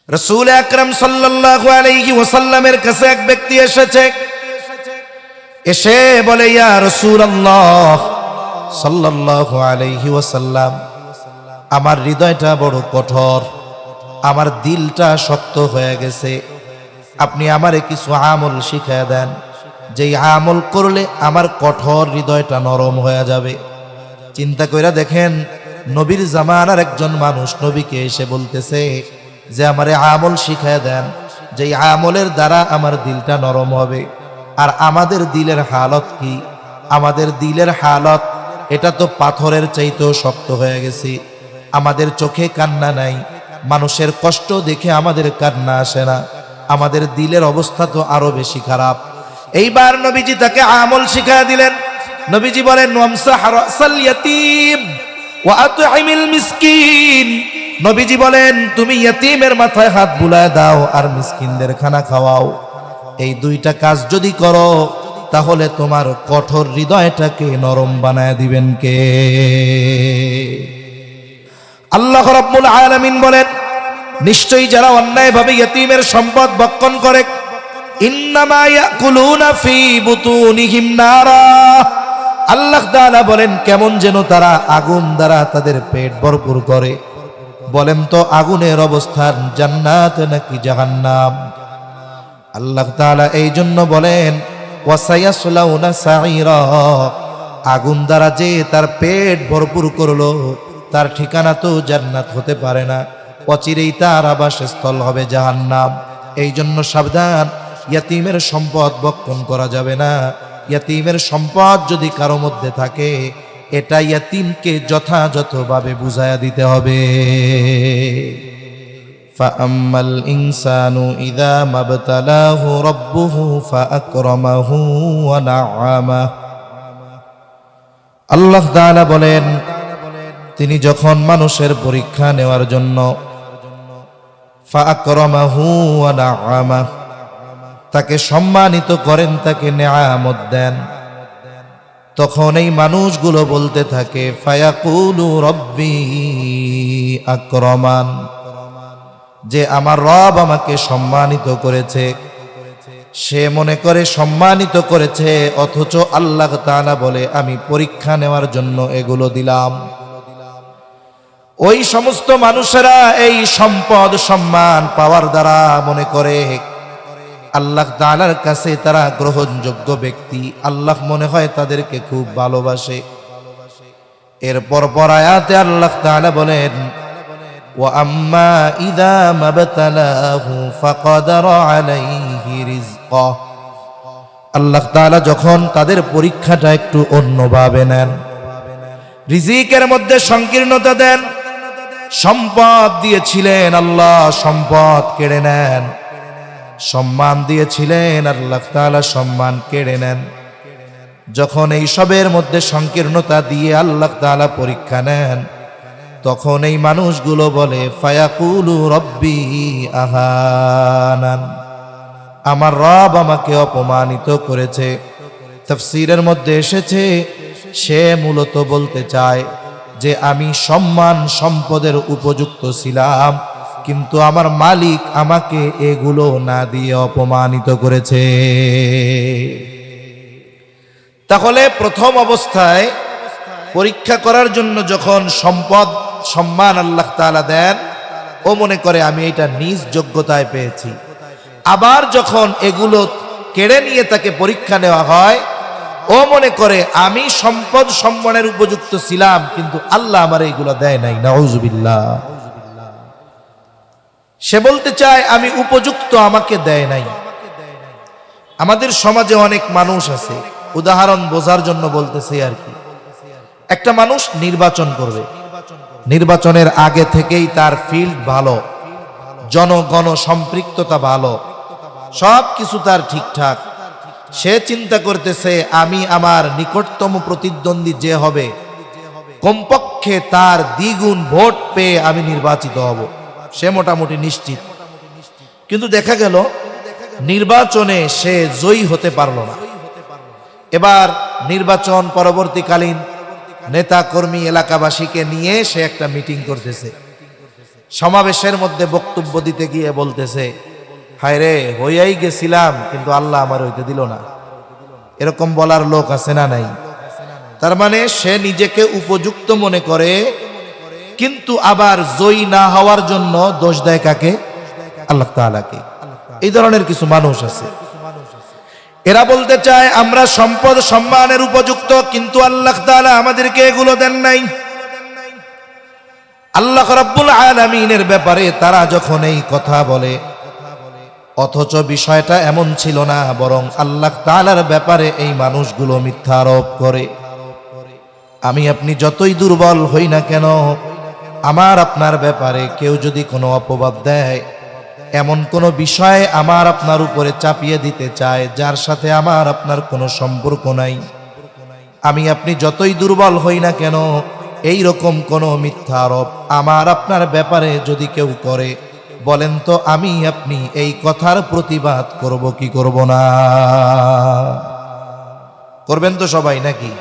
রাসূল আকরাম সাল্লাল্লাহু আলাইহি ওয়াসাল্লামের কাছে এক ব্যক্তি এসেছে, এসে বলে, ইয়া রাসূলুল্লাহ সাল্লাল্লাহু আলাইহি ওয়াসাল্লাম, আমার হৃদয়টা বড় কঠোর, আমার দিলটা শক্ত হয়ে গেছে, আপনি আমারে কিছু আমল শিখিয়ে দেন, যেই আমল করলে আমার কঠোর হৃদয়টা নরম হয়ে যাবে। চিন্তা কইরা দেখেন, নবীর জামানার একজন মানুষ নবীকে এসে বলতেছে যে আমারে আমল শিখিয়ে দেন, যেই আমলের দ্বারা আমার দিলটা নরম হবে। আর আমাদের দিলের হালত কি? আমাদের দিলের হালত এটা তো পাথরের চাইতেও শক্ত হয়ে গেছে। আমাদের চোখে কান্না নাই, মানুষের কষ্ট দেখে আমাদের কান্না আসে না, আমাদের দিলের অবস্থা তো আরো বেশি খারাপ। এইবার নবীজি তাকে আমল শিখিয়ে দিলেন। নবীজি বলেন, ওয়ামসাহ রাসাল ইয়াতীম ওয়া আত'ইমিল মিসকিন। নবীজি বলেন, তুমি ইয়াতীমের মাথায় হাত বুলায় দাও আর মিসকিনদের খানা খাওয়াও। এই দুইটা কাজ যদি করো তাহলে তোমার কঠোর হৃদয়টাকে নরম বানায় দিবেন কে? আল্লাহ রাব্বুল আলামিন বলেন, নিশ্চয়ই যারা অন্যায়ভাবে ইয়তীমের সম্পদ ভক্ষণ করে, ইন্নামা ইয়াকুলুনা ফি বুতুনিহিম নারা। আল্লাহ তাআলা বলেন, কেমন যেন তারা আগুন দ্বারা তাদের পেট ভরপুর করে। বলেন তো, আগুনের অবস্থান জান্নাত নাকি জাহান্নাম? আল্লাহ তাআলা এই জন্য বলেন, ওয়াসায়াসলাউনা সাঈরা। আগুন দ্বারা যে তার পেট ভরপুর করলো, তার ঠিকানা তো জান্নাত হতে পারে না, অচিরেই তার আবাসস্থল হবে জাহান্নাম। এই জন্য সাবধান, ইয়াতীমের সম্পদ ভক্ষণ করা যাবে না। ইয়াতীমের সম্পদ যদি কারো মধ্যে থাকে, এটা ইয়াতীমকে যথাযথভাবে বুঝায়া দিতে হবে। ফাআম্মাল ইনসানু ইযা মাবতালাহু রাব্বুহু ফাআকরামাহু ওয়া না'আমাহু। আল্লাহ তাআলা বলেন, তিনি যখন মানুষের পরীক্ষা নেওয়ার জন্য ফাআকরামাহু ওয়া না'আমাহু, তাকে সম্মানিত করেন, তাকে নেয়ামত দেন, তখন এই মানুষগুলো বলতে থাকে, ফায়াকুলু রব্বি আকরামান, যে আমার রব আমাকে সম্মানিত করেছে। সে মনে করে সম্মানিত করেছে, অথচ আল্লাহ তাআলা বলে, আমি পরীক্ষা নেওয়ার জন্য এগুলো দিলাম। ওই সমস্ত মানুষেরা এই সম্পদ সম্মান পাওয়ার দ্বারা মনে করে আল্লাহ তাআলার কাছে তারা গ্রহণযোগ্য ব্যক্তি, আল্লাহ মনে হয় তাদেরকে খুব ভালোবাসে। এরপর আয়াতে আল্লাহ তাআলা বলেন, ওয়া আম্মা ইযা মাবতালাহু ফাকাদারা আলাইহি রিজকা। আল্লাহ তাআলা যখন তাদের পরীক্ষাটা একটু অন্যভাবে নেন, রিজিকের মধ্যে সংকীর্ণতা দেন। সম্পদ দিয়েছিলেন, আল্লাহ সম্পদ কেড়ে নেন। সম্মান দিয়েছিলেন, আল্লাহ তাআলা সম্মান কেড়ে নেন। যখন এই সবের মধ্যে সংকীর্ণতা দিয়ে আল্লাহ তাআলা পরীক্ষা নেন, তখন এই মানুষগুলো বলে, ফায়াকুলু রব্বি আহানান, আমার রব আমাকে অপমানিত করেছে। তাফসীরের মধ্যে এসেছে, সে মূলত বলতে চায় যে আমি সম্মান সম্পদের উপযুক্ত ছিলাম, কিন্তু আমার মালিক আমাকে এগুলো না দিয়ে অপমানিত করেছে। তাহলে প্রথম অবস্থায় পরীক্ষা করার জন্য যখন সম্পদ সম্মান আল্লাহ তাআলা দেন, ও মনে করে আমি এটা নিজ যোগ্যতায় পেয়েছি। আবার যখন এগুলো কেড়ে নিয়ে তাকে পরীক্ষা নেওয়া হয়, ও মনে করে আমি সম্পদ সম্মানের উপযুক্ত ছিলাম, কিন্তু আল্লাহ আমার এইগুলো দেয় নাই। নাউজুবিল্লাহ। সে বলতে চায় আমি উপযুক্ত, আমাকে দেয় নাই। আমাদের সমাজে অনেক মানুষ আছে, উদাহরণ বোঝার জন্য বলতেছি আর কি। একটা মানুষ নির্বাচন করবে, নির্বাচনের আগে থেকেই তার ফিল্ড ভালো, জনগণ সম্পৃক্ততা ভালো, সব কিছু তার ঠিকঠাক। সে চিন্তা করতেছে আমি আমার নিকটতম প্রতিদ্বন্দ্বী যে হবে, কমপক্ষে তার দ্বিগুণ ভোট পেয়ে আমি নির্বাচিত হব, সে মোটামুটি নিশ্চিত। কিন্তু দেখা গেল নির্বাচনে সে জয়ী হতে পারল না। এবার নির্বাচন পরবর্তীকালীন নেতা কর্মী এলাকাবাসীকে নিয়ে সে একটা মিটিং করতেছে। সমাবেশের মধ্যে বক্তব্য দিতে গিয়ে বলতেছে, হায় রে, হইয়াই গেছিলাম কিন্তু আল্লাহ আমার হইতে দিল না। এরকম বলার লোক আছে না নাই? তার মানে সে নিজেকে উপযুক্ত মনে করে, কিন্তু আবার জয়ী না হওয়ার জন্য দোষ দেয় কাকে? আল্লাহ তাআলাকে। এই ধরনের কিছু মানুষ আছে। এরা বলতে চায় আমরা সম্পদ সম্মানের উপযুক্ত, কিন্তু আল্লাহ তাআলা আমাদেরকে এগুলো দেন নাই। আল্লাহ রাব্বুল আলামিনের ব্যাপারে তারা যখন এই কথা বলে, অথচ বিষয়টা এমন ছিল না, বরং আল্লাহ তাআলার ব্যাপারে এই মানুষগুলো মিথ্যা আরোপ করে। আমি আপনি যতই দুর্বল হই না কেন, আমার আপনার ব্যাপারে কেউ যদি কোনো অপবাদ দেয়, এমন কোনো বিষয় আমার আপনার উপরে চাপিয়ে দিতে চায় যার সাথে আমার আপনার কোনো সম্পর্ক নাই, আমি আপনি যতই দুর্বল হই না কেন, এই রকম কোনো মিথ্যা আরোপ আমার আপনার ব্যাপারে যদি কেউ করে, বলেন তো আমি আপনি এই কথার প্রতিবাদ করব কি করব না? করবেন তো সবাই নাকি?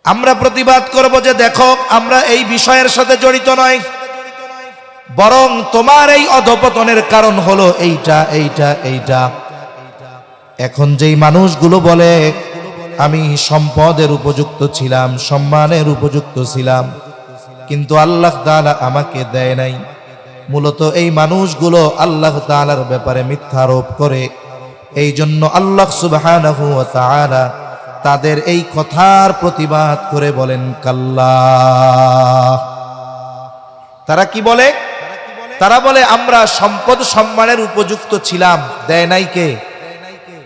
আমরা প্রতিবাদ করব যে দেখো, আমরা এই বিষয়ের সাথে জড়িত নয়, বরং তোমার এই অধপতনের কারণ হলো এইটা এইটা এইটা। এখন যেই মানুষগুলো বলে আমি সম্পদের উপযুক্ত ছিলাম, সম্মানের উপযুক্ত ছিলাম, কিন্তু আল্লাহ তাআলা আমাকে দেয় নাই, মূলত এই মানুষগুলো আল্লাহ তাআলার ব্যাপারে মিথ্যা আরোপ করে। এই জন্য আল্লাহ সুবহানাহু ওয়া তাআলা তাদের এই কথার প্রতিবাদ করে বলেন কাল্লা। তারা কি বলে? তারা বলে আমরা সম্পদ সম্মানের উপযুক্ত ছিলাম, দেয় নাই কে?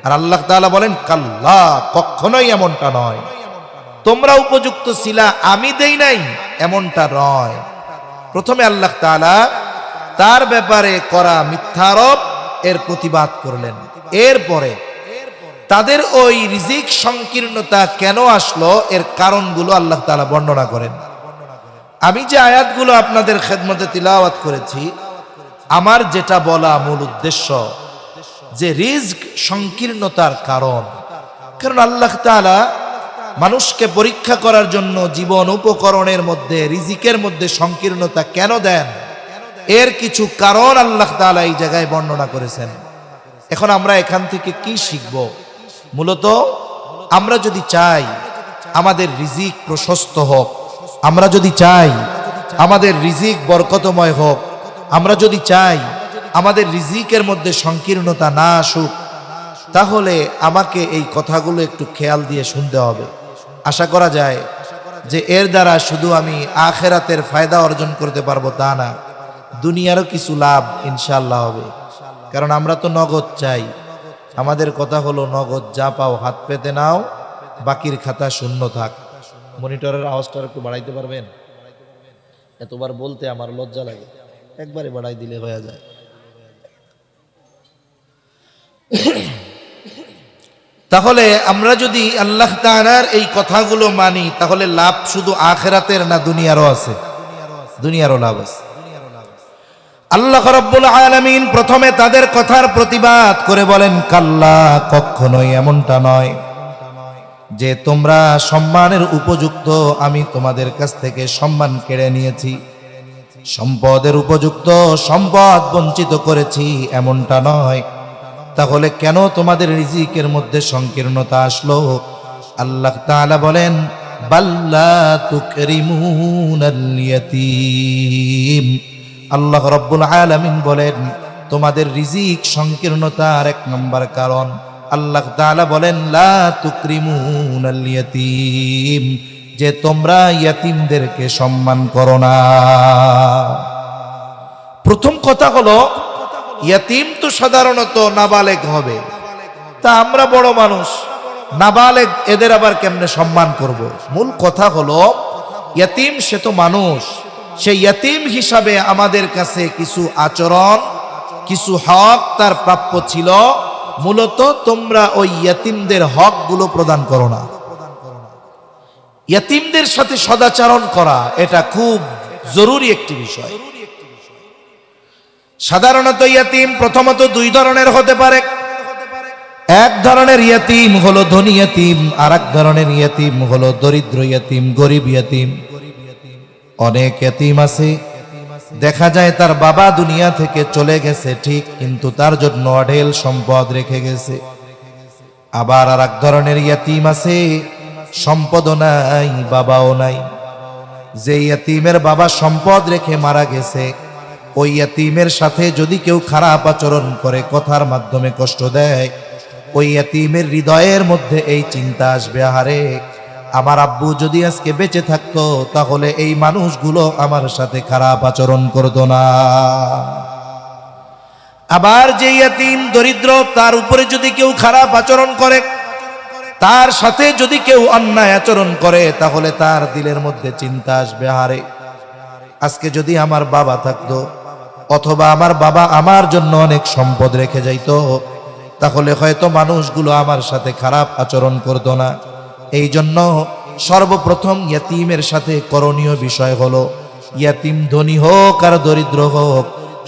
আর আল্লাহ তাআলা বলেন কাল্লা, কখনোই এমনটা নয়। তোমরা উপযুক্ত ছিলা, আমি দেই নাই, এমনটা নয়। প্রথমে আল্লাহ তাআলা তার ব্যাপারে করা মিথ্যারোপ এর প্রতিবাদ করলেন। এরপরে তাদের ওই রিজিক সংকীর্ণতা কেন আসলো এর কারণগুলো আল্লাহ তাআলা বর্ণনা করেন। আমি যে আয়াতগুলো আপনাদের খেদমতে তিলাওয়াত করেছি, আমার যেটা বলা মূল উদ্দেশ্য যে রিজক সংকীর্ণতার কারণ আল্লাহ তাআলা মানুষকে পরীক্ষা করার জন্য জীবন উপকরণের মধ্যে রিজিকের মধ্যে সংকীর্ণতা কেন দেন, এর কিছু কারণ আল্লাহ তাআলা এই জায়গায় বর্ণনা করেছেন। এখন আমরা এখান থেকে কি শিখব? মূলত আমরা যদি চাই আমাদের রিজিক প্রশস্ত হোক, আমরা যদি চাই আমাদের রিজিক বরকতময় হোক, আমরা যদি চাই আমাদের রিজিকের মধ্যে সংকীর্ণতা না আসুক, তাহলে আমাকে এই কথাগুলো একটু খেয়াল দিয়ে শুনতে হবে। আশা করা যায় যে এর দ্বারা শুধু আমি আখিরাতের ফায়দা অর্জন করতে পারবো তা না, দুনিয়ারও কিছু লাভ ইনশাআল্লাহ হবে। কারণ আমরা তো নগদ চাই। আমাদের কথা হলো নগদ যা পাও হাত পেতে নাও, বাকির খাতা শূন্য থাক। মনিটরের আওয়াজটা একটু বাড়াইতে পারবেন? এতবার বলতে আমার লজ্জা লাগে, একবারে বাড়াই দিলে হয়ে যায়। তাহলে আমরা যদি আল্লাহ তাআলার এই কথাগুলো মানি, তাহলে লাভ শুধু আখিরাতের না দুনিয়ারও আছে? দুনিয়ারও লাভ আছে। আল্লাহ রাব্বুল আলামিন প্রথমে তাদের কথার প্রতিবাদ করে বলেন কাল্লা, কখনোই এমনটা নয় যে তোমরা সম্মানের উপযুক্ত, আমি তোমাদের কাছ থেকে সম্মান কেড়ে নিয়েছি, সম্পদের উপযুক্ত সম্পদ বঞ্চিত করেছি, এমনটা নয়। তাহলে কেন তোমাদের রিজিকের মধ্যে সংকীর্ণতা আসলো? আল্লাহ তাআলা বলেন বাল্লা তুকরিমুনাল ইয়াতীম। আল্লাহ রাব্বুল আলামিন বলেন তোমাদের রিজিক সংকীর্ণতার এক নম্বর কারণ আল্লাহ তাআলা বলেন লা তুকরিমুনাল ইয়াতীম, যে তোমরা ইয়াতীমদেরকে সম্মান করো না। প্রথম কথা হলো ইয়াতীম তো সাধারণত নাবালেগ হবে, তা আমরা বড় মানুষ, নাবালেগ এদের আবার কেমনে সম্মান করব? মূল কথা হলো ইয়াতীম সে তো মানুষ, সেই ইয়াতীম হিসাবে আমাদের কাছে কিছু আচরণ, কিছু হক তার প্রাপ্য ছিল। মূলত তোমরা ওই ইয়াতীমদের হকগুলো প্রদান করো না। ইয়াতীমদের সাথে সদাচরণ করা এটা খুব জরুরি একটি বিষয়। সাধারণত ইয়াতীম প্রথমত দুই ধরনের হতে পারে। এক ধরনের ইয়াতীম হলো ধনী ইয়াতীম, আর এক ধরনের ইয়াতীম হলো দরিদ্র ইয়াতীম, গরিব ইয়াতীম। অনেক ইয়াতীম আছে দেখা যায় তার বাবা দুনিয়া থেকে চলে গেছে ঠিক, কিন্তু তার জন্য অঢেল সম্পদ রেখে গেছে। আবার আর এক ধরনের ইয়াতিম আছে, সম্পদও নাই বাবাও নাই। যে ইয়াতিমের বাবা সম্পদ রেখে মারা গেছে, ওই ইয়াতিমের সাথে যদি কেউ খারাপ আচরণ করে, কথার মাধ্যমে কষ্ট দেয়, ওই ইয়াতিমের হৃদয়ের মধ্যে এই চিন্তা আসবে, আহারে আমার আব্বু যদি আজকে বেঁচে থাকতো তাহলে এই মানুষগুলো আমার সাথে খারাপ আচরণ করতো না। আবার যে ইয়াতিম দরিদ্র, তার উপরে যদি কেউ খারাপ আচরণ করে, তার সাথে যদি কেউ অন্যায় আচরণ করে, তাহলে তার দিলের মধ্যে চিন্তা আসবে, আহারে আজকে যদি আমার বাবা থাকতো, অথবা আমার বাবা আমার জন্য অনেক সম্পদ রেখে যাইতো, তাহলে হয়তো মানুষগুলো আমার সাথে খারাপ আচরণ করতো না। এই জন্য সর্বপ্রথম ইয়াতিমের সাথে করণীয় বিষয় হলো, ইয়াতিম ধনী হোক আর দরিদ্র হোক,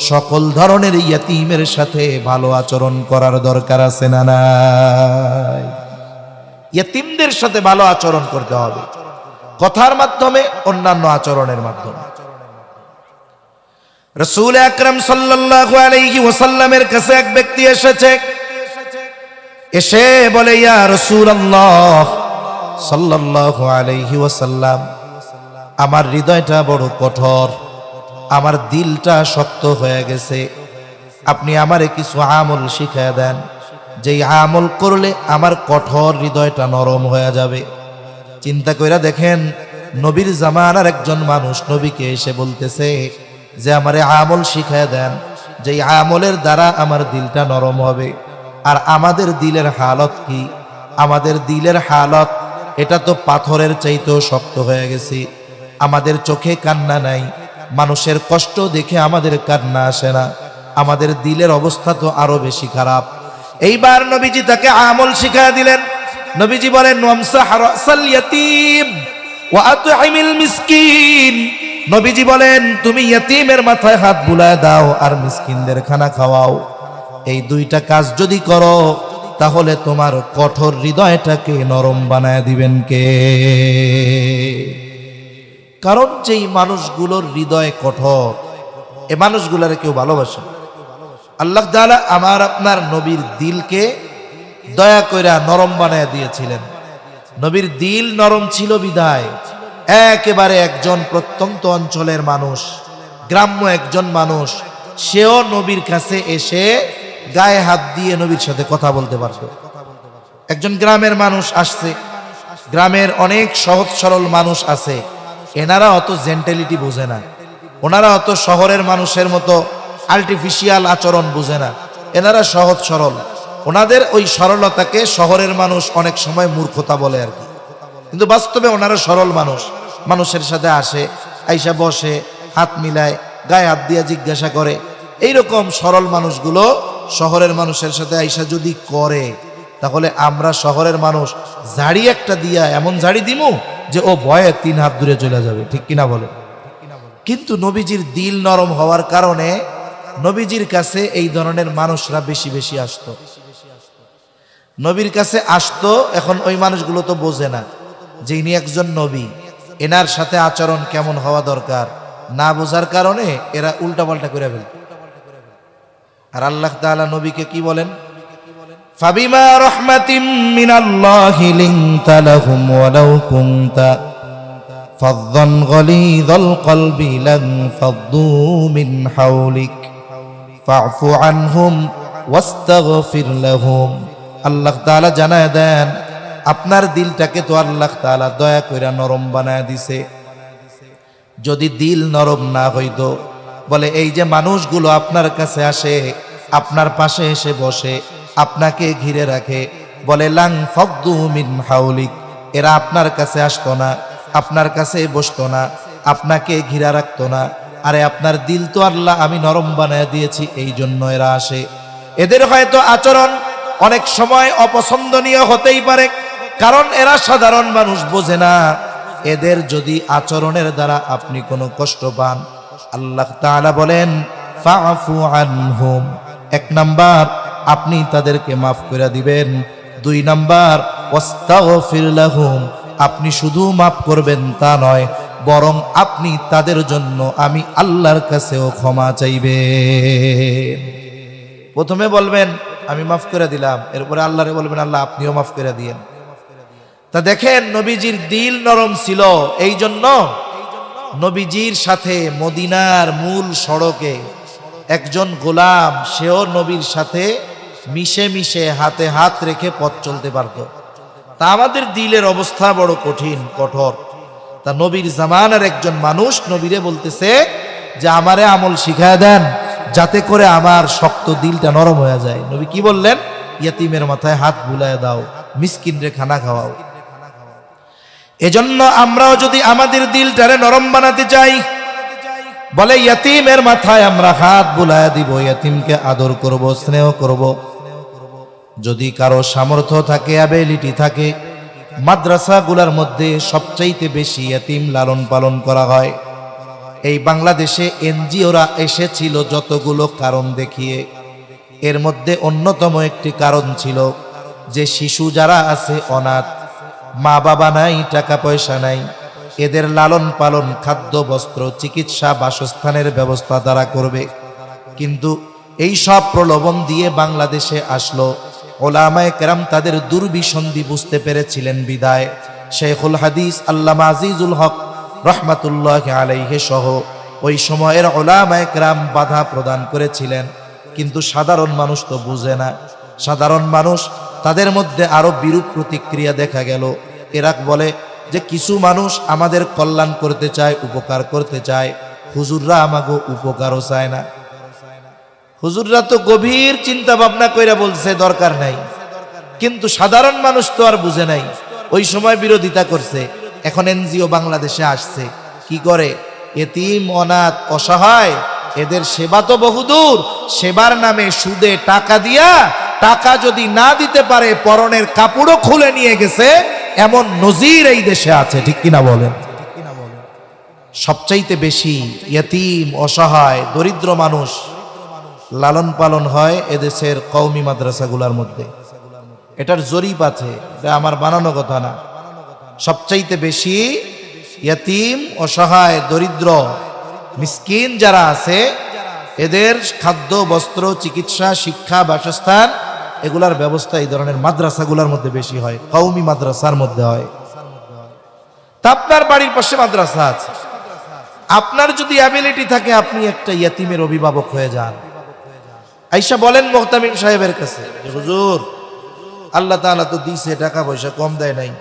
সকল ধরনের ইয়াতিমের সাথে ভালো আচরণ করার দরকার আছে না নাই? ইয়াতিমদের সাথে ভালো আচরণ করতে হবে, কথার মাধ্যমে, অন্যান্য আচরণের মাধ্যমে। রাসূল আকরাম সাল্লাল্লাহু আলাইহি ওয়াসাল্লামের কাছে এক ব্যক্তি এসেছে, এসে বলে, ইয়া রাসূলুল্লাহ সাল্লাল্লাহু আলাইহি ওয়াসাল্লাম, আমার হৃদয়টা বড় কঠোর, আমার দিলটা শক্ত হয়ে গেছে, আপনি আমারে কিছু আমল শিখিয়ে দেন, যেই আমল করলে আমার কঠোর হৃদয়টা নরম হয়ে যাবে। চিন্তা কইরা দেখেন, নবীর জামানার একজন মানুষ নবীকে এসে বলতেছে যে আমারে আমল শিখিয়ে দেন, যেই আমলের দ্বারা আমার দিলটা নরম হবে। আর আমাদের দিলের হালত কি? আমাদের দিলের হালত, এটা তো পাথরের চাইতেও শক্ত হয়ে গেছে। আমাদের চোখে কান্না নাই, মানুষের কষ্ট দেখে আমাদের কান্না আসে না, আমাদের দিলের অবস্থা তো আরো বেশি খারাপ। এইবার নবীজি তাকে আমল শিখিয়ে দিলেন। নবীজি বলেন, ওয়ামসাহ রাসাল ইয়াতীম ওয়া আত'ইমিল মিসকিন। নবীজি বলেন, তুমি ইয়াতীমের মাথায় হাত বুলায় দাও আর মিসকিনদের খানা খাওয়াও। এই দুইটা কাজ যদি করো, তাহলে তোমার কঠোর হৃদয়টাকে নরম বানায় দিবেন কে? কারণ যেই মানুষগুলোর হৃদয় কঠোর, এ মানুষগুলোরে কেউ ভালোবাসে। আল্লাহ তাআলা আমার আপনার নবীর দিলকে দয়া কইরা নরম বানায় দিয়েছিলেন। নবীর দিল নরম ছিল বিধায় একেবারে একজন প্রত্যন্ত অঞ্চলের মানুষ, গ্রাম্য একজন মানুষ, সেও নবীর কাছে এসে গায়ে হাত দিয়ে নবীর সাথে কথা বলতে পারত। একজন গ্রামের মানুষ আসছে, গ্রামের অনেক সহজ সরল মানুষ আছে, এনারা অত জেন্টালিটি বোঝে না, ওনারা অত শহরের মানুষের মতো আর্টিফিশিয়াল আচরণ বোঝে না, এনারা সহজ সরল। ওনাদের ওই সরলতাকে শহরের মানুষ অনেক সময় মূর্খতা বলে আর কি, কিন্তু বাস্তবে ওনারা সরল মানুষ। মানুষের সাথে আসে, আইসা বসে, হাত মিলায়, গায়ে হাত দিয়া জিজ্ঞাসা করে। এইরকম সরল মানুষগুলো শহরের মানুষের সাথে আইসা যদি করে, তাহলে আমরা শহরের মানুষ ঝাড়ি একটা দিয়া এমন ঝাড়ি দিমু যে ও ভয়ে 3 হাত দূরে চলে যাবে, ঠিক কিনা বলে? কিন্তু নবীজির দিল নরম হওয়ার কারণে নবীজির কাছে এই ধরনের মানুষরা বেশি বেশি আসতো, নবীর কাছে আসতো। এখন ওই মানুষগুলো তো বোঝে না যে ইনি একজন নবী, এনার সাথে আচরণ কেমন হওয়া দরকার, না বোঝার কারণে এরা উল্টাপাল্টা করে ফেলে। আর আল্লাহ তাআলা নবীকে কি বলেন? ফাবিমা রাহমাতিম মিনাল্লাহি লিনতা লাহুম ওয়ালাউ কুনতা ফাযযান গালিযাল কলবি লান ফাদ্দু মিন হাওলিক ফা'ফু আনহুম ওয়াস্তাগফির লাহুম। আল্লাহ তাআলা জানায় দেন, আপনার দিলটাকে তো আল্লাহ তাআলা দয়া কইরা নরম বানায় দিছে। যদি দিল নরম না হইতো, বলে এই যে মানুষগুলো আপনার কাছে আসে, আপনার পাশে এসে বসে, আপনাকে ঘিরে রাখে, বলে লাং ফাদ্দু মিন হাওলিক, এরা আপনার কাছে আসতো না, আপনার কাছে বসতো না, আপনাকে ঘিরা রাখতো না। আরে আপনার দিল তো আল্লাহ আমি নরম বানায় দিয়েছি, এই জন্য এরা আসে। এদের হয়তো আচরণ অনেক সময় অপছন্দনীয় হতেই পারে, কারণ এরা সাধারণ মানুষ, বোঝে না। এদের যদি আচরণের দ্বারা আপনি কোনো কষ্ট পান, আল্লাহ তাআলা বলেন ফা'ফু আনহুম। 1 নাম্বার, আপনি তাদেরকে মাফ করে দিবেন। 2 নাম্বার, ওয়াস্তাগফির লাহুম, আপনি শুধু মাফ করবেন তা নয়, বরং আপনি তাদের জন্য আমি আল্লাহর কাছেও ক্ষমা চাইবেন। প্রথমে বলবেন আমি মাফ করে দিলাম, এরপরে আল্লাহরে বলবেন আল্লাহ আপনিও মাফ করে দিয়েন। তা দেখেন নবীজির দিল নরম ছিল, এই জন্য নবীজির সাথে মদিনার মূল সড়কে একজন গোলাম, সেও নবীর সাথে মিশে মিশে হাতে হাত রেখে পথ চলতে পারত। তা আমাদের দিলের অবস্থা বড় কঠিন কঠোর। তা নবীর জামানার একজন মানুষ নবীরে বলতেছে যে আমারে আমল শিখায় দেন যাতে করে আমার শক্ত দিলটা নরম হয়ে যায়। নবী কি বললেন? ইয়াতিমের মাথায় হাত বুলায় দাও, মিসকিনরে খানা খাওয়াও। এজন্য আমরাও যদি আমাদের দিলটারে নরম বানাতে চাই, বলে ইয়াতিমের মাথায় আমরা হাত বুলায় দিব, ইয়াতিমকে আদর করব, স্নেহ করব। যদি কারো সামর্থ্য থাকে, অ্যাবিলিটি থাকে, মাদ্রাসাগুলোর মধ্যে সবচাইতে বেশি ইয়াতিম লালন পালন করা হয়। এই বাংলাদেশে এনজিওরা এসেছিল যতগুলো কারণ দেখিয়ে, এর মধ্যে অন্যতম একটি কারণ ছিল যে শিশু যারা আছে অনাথ, মা বাবা নাই, টাকা পয়সা নাই, এদের লালন পালন, খাদ্য, বস্ত্র, চিকিৎসা, বাসস্থানের ব্যবস্থা তারা করবে। কিন্তু এই সব প্রলোভন দিয়ে বাংলাদেশে আসলো। ওলামায়ে কেরাম তাদের দুর্বিসন্ধি বুঝতে পেরেছিলেন বিদায় শেখুল হাদিস আল্লামা আজিজুল হক রহমাতুল্লাহি আলাইহি সহ ওই সময়ের ওলামায়ে কেরাম বাধা প্রদান করেছিলেন। কিন্তু সাধারণ মানুষ তো বুঝে না। সাধারণ মানুষ, তাদের মধ্যে আরো বিরূপ প্রতিক্রিয়া দেখা গেল। এরা বলে যে কিছু মানুষ আমাদের কল্যাণ করতে চায়, উপকার করতে চায়, হুজুররা আমাকে উপকারও চায় না। হুজুররা তো গভীর চিন্তা ভাবনা কইরা বলছে দরকার নাই, কিন্তু সাধারণ মানুষ তো আর বুঝে নাই। ওই সময় বিরোধিতা করছে। এখন এনজিও বাংলাদেশে আসছে, কি করে? এতিম, অনাথ, অসহায়, এদের সেবা তো বহুদূর, সেবার নামে সুদে টাকা দিয়া, টাকা যদি না দিতে পারে পরনের কাপড়ও খুলে নিয়ে গেছে, এমন নজির এই দেশে আছে। ঠিক কিনা বলেন? সবচাইতে বেশি ইয়তীম, অসহায়, দরিদ্র মানুষ লালন পালন হয় এদেশের কওমি মাদ্রাসাগুলোর মধ্যে। এটার জরিপ আছে, এটা আমার বানানো কথা না। সবচাইতে বেশি ইয়তীম, অসহায়, দরিদ্র, মিসকিন যারা আছে, এদের খাদ্য, বস্ত্র, চিকিৎসা, শিক্ষা, বাসস্থান, এগুলার ব্যবস্থা এই ধরনের মাদ্রাসাগুলোর মধ্যে বেশি হয়, কওমি মাদ্রাসার মধ্যে হয়। তা আপনার বাড়ির পাশে মাদ্রাসা আছে, আপনার যদি অ্যাবিলিটি থাকে আপনি একটা ইয়তীমের অভিভাবক হয়ে যান। আইসা বলেন মুহতামিম সাহেবের কাছে যে হুজুর, আল্লাহ তাআলা তো দিছে, টাকা পয়সা কম দেয় নাই।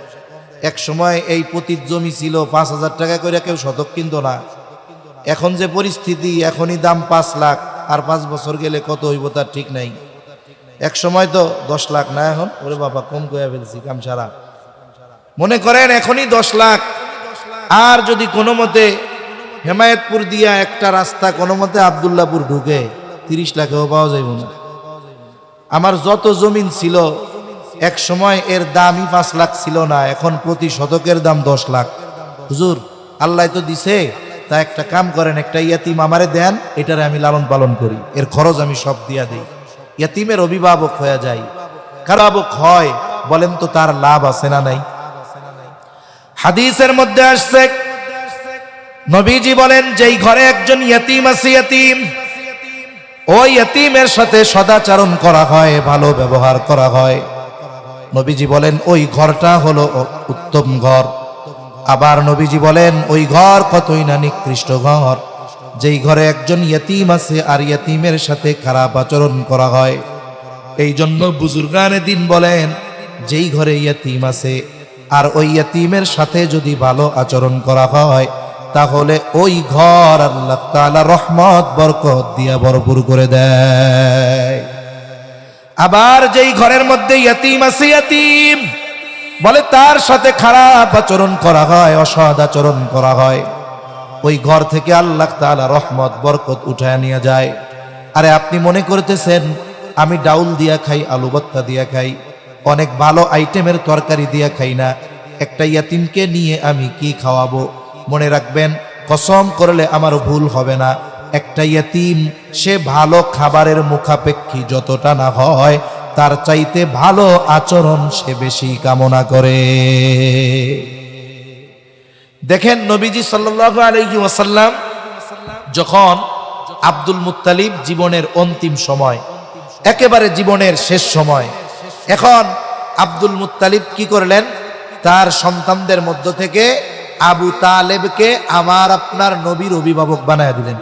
এক সময় এই পতিত জমি ছিল 5,000 টাকা করে, কেউ শতক কিনতো না। এখন যে পরিস্থিতি, এখনই দাম 5 লাখ, আর 5 বছর গেলে কত হইব তার ঠিক নাই। এক সময় তো 10 লাখ না, এখন ওরে বাবা কম কইয়া ফেলছি কাম সারা। মনে করেন এখনই 10 লাখ, আর যদি কোনো মতে হেমায়েতপুর দিয়া একটা রাস্তা কোনো মতে আব্দুল্লাহপুর ঢুকে 30 লাখেও পাওয়া যাইব না। আমার যত জমিন ছিল এক সময় এর দামই 5 লাখ ছিল না, এখন প্রতি শতকের দাম 10 লাখ। হুজুর আল্লাহ তো দিছে, তা একটা কাম করেন, একটা ইয়াতিম আমারে দেন, এটারে আমি লালন পালন করি, এর খরচ আমি সব দিয়া দিই। ইয়াতিমের অভিভাবক হয়ে যাই। অভিভাবক হয়, বলেন তো তার লাভ আছে না নাই? হাদিসের মধ্যে আসছে, নবীজি বলেন যেই ঘরে একজন ইয়াতিম আছে, ইয়াতিম, ওই ইয়াতিমের সাথে সদাচরণ করা হয়, ভালো ব্যবহার করা হয়, নবীজি বলেন ওই ঘরটা হলো উত্তম ঘর। আবার নবীজি বলেন ওই ঘর কতই না নিকৃষ্ট ঘর, যেই ঘরে একজন ইয়াতিম আছে আর ইয়াতিমের সাথে খারাপ আচরণ করা হয়। এই জন্য বুজুর্গানে দিন বলেন, যেই ঘরে ইয়াতিম আছে আর ওই ইয়াতিমের সাথে যদি ভালো আচরণ করা হয়, তাহলে ওই ঘর আল্লাহ তাআলা রহমত বরকত দিয়া ভরপুর করে দেয়। আবার যেই ঘরের মধ্যে ইয়াতিম আছে, ইয়াতিম বলে তার সাথে খারাপ আচরণ করা হয়, অসৎ আচরণ করা হয়, ওই ঘর থেকে আল্লাহ তাআলা রহমত বরকত উঠায় নিয়ে যায়। আরে আপনি মনে করতেছেন আমি ডাউল দিয়া খাই, আলু ভর্তা দিয়া খাই, অনেক ভালো আইটেমের তরকারি দিয়া খাই না, একটা ইয়াতিমকে নিয়ে আমি কি খাওয়াবো? মনে রাখবেন, কসম করলে আমার ভুল হবে না, একটা ইয়াতিম সে ভালো খাবারের মুখাপেক্ষী যতটা না হয়, তার চাইতে ভালো আচরণ সে বেশি কামনা করে। দেখেন নবীজি সাল্লাল্লাহু আলাইহি ওয়াসাল্লাম যখন আব্দুল মুত্তালিব জীবনের অন্তিম সময়, একেবারে জীবনের শেষ সময়, এখন আব্দুল মুত্তালিব কি করলেন, তার সন্তানদের মধ্য থেকে আবু তালেবকে আমার আপনার নবীর অভিভাবক বানায় দিলেন।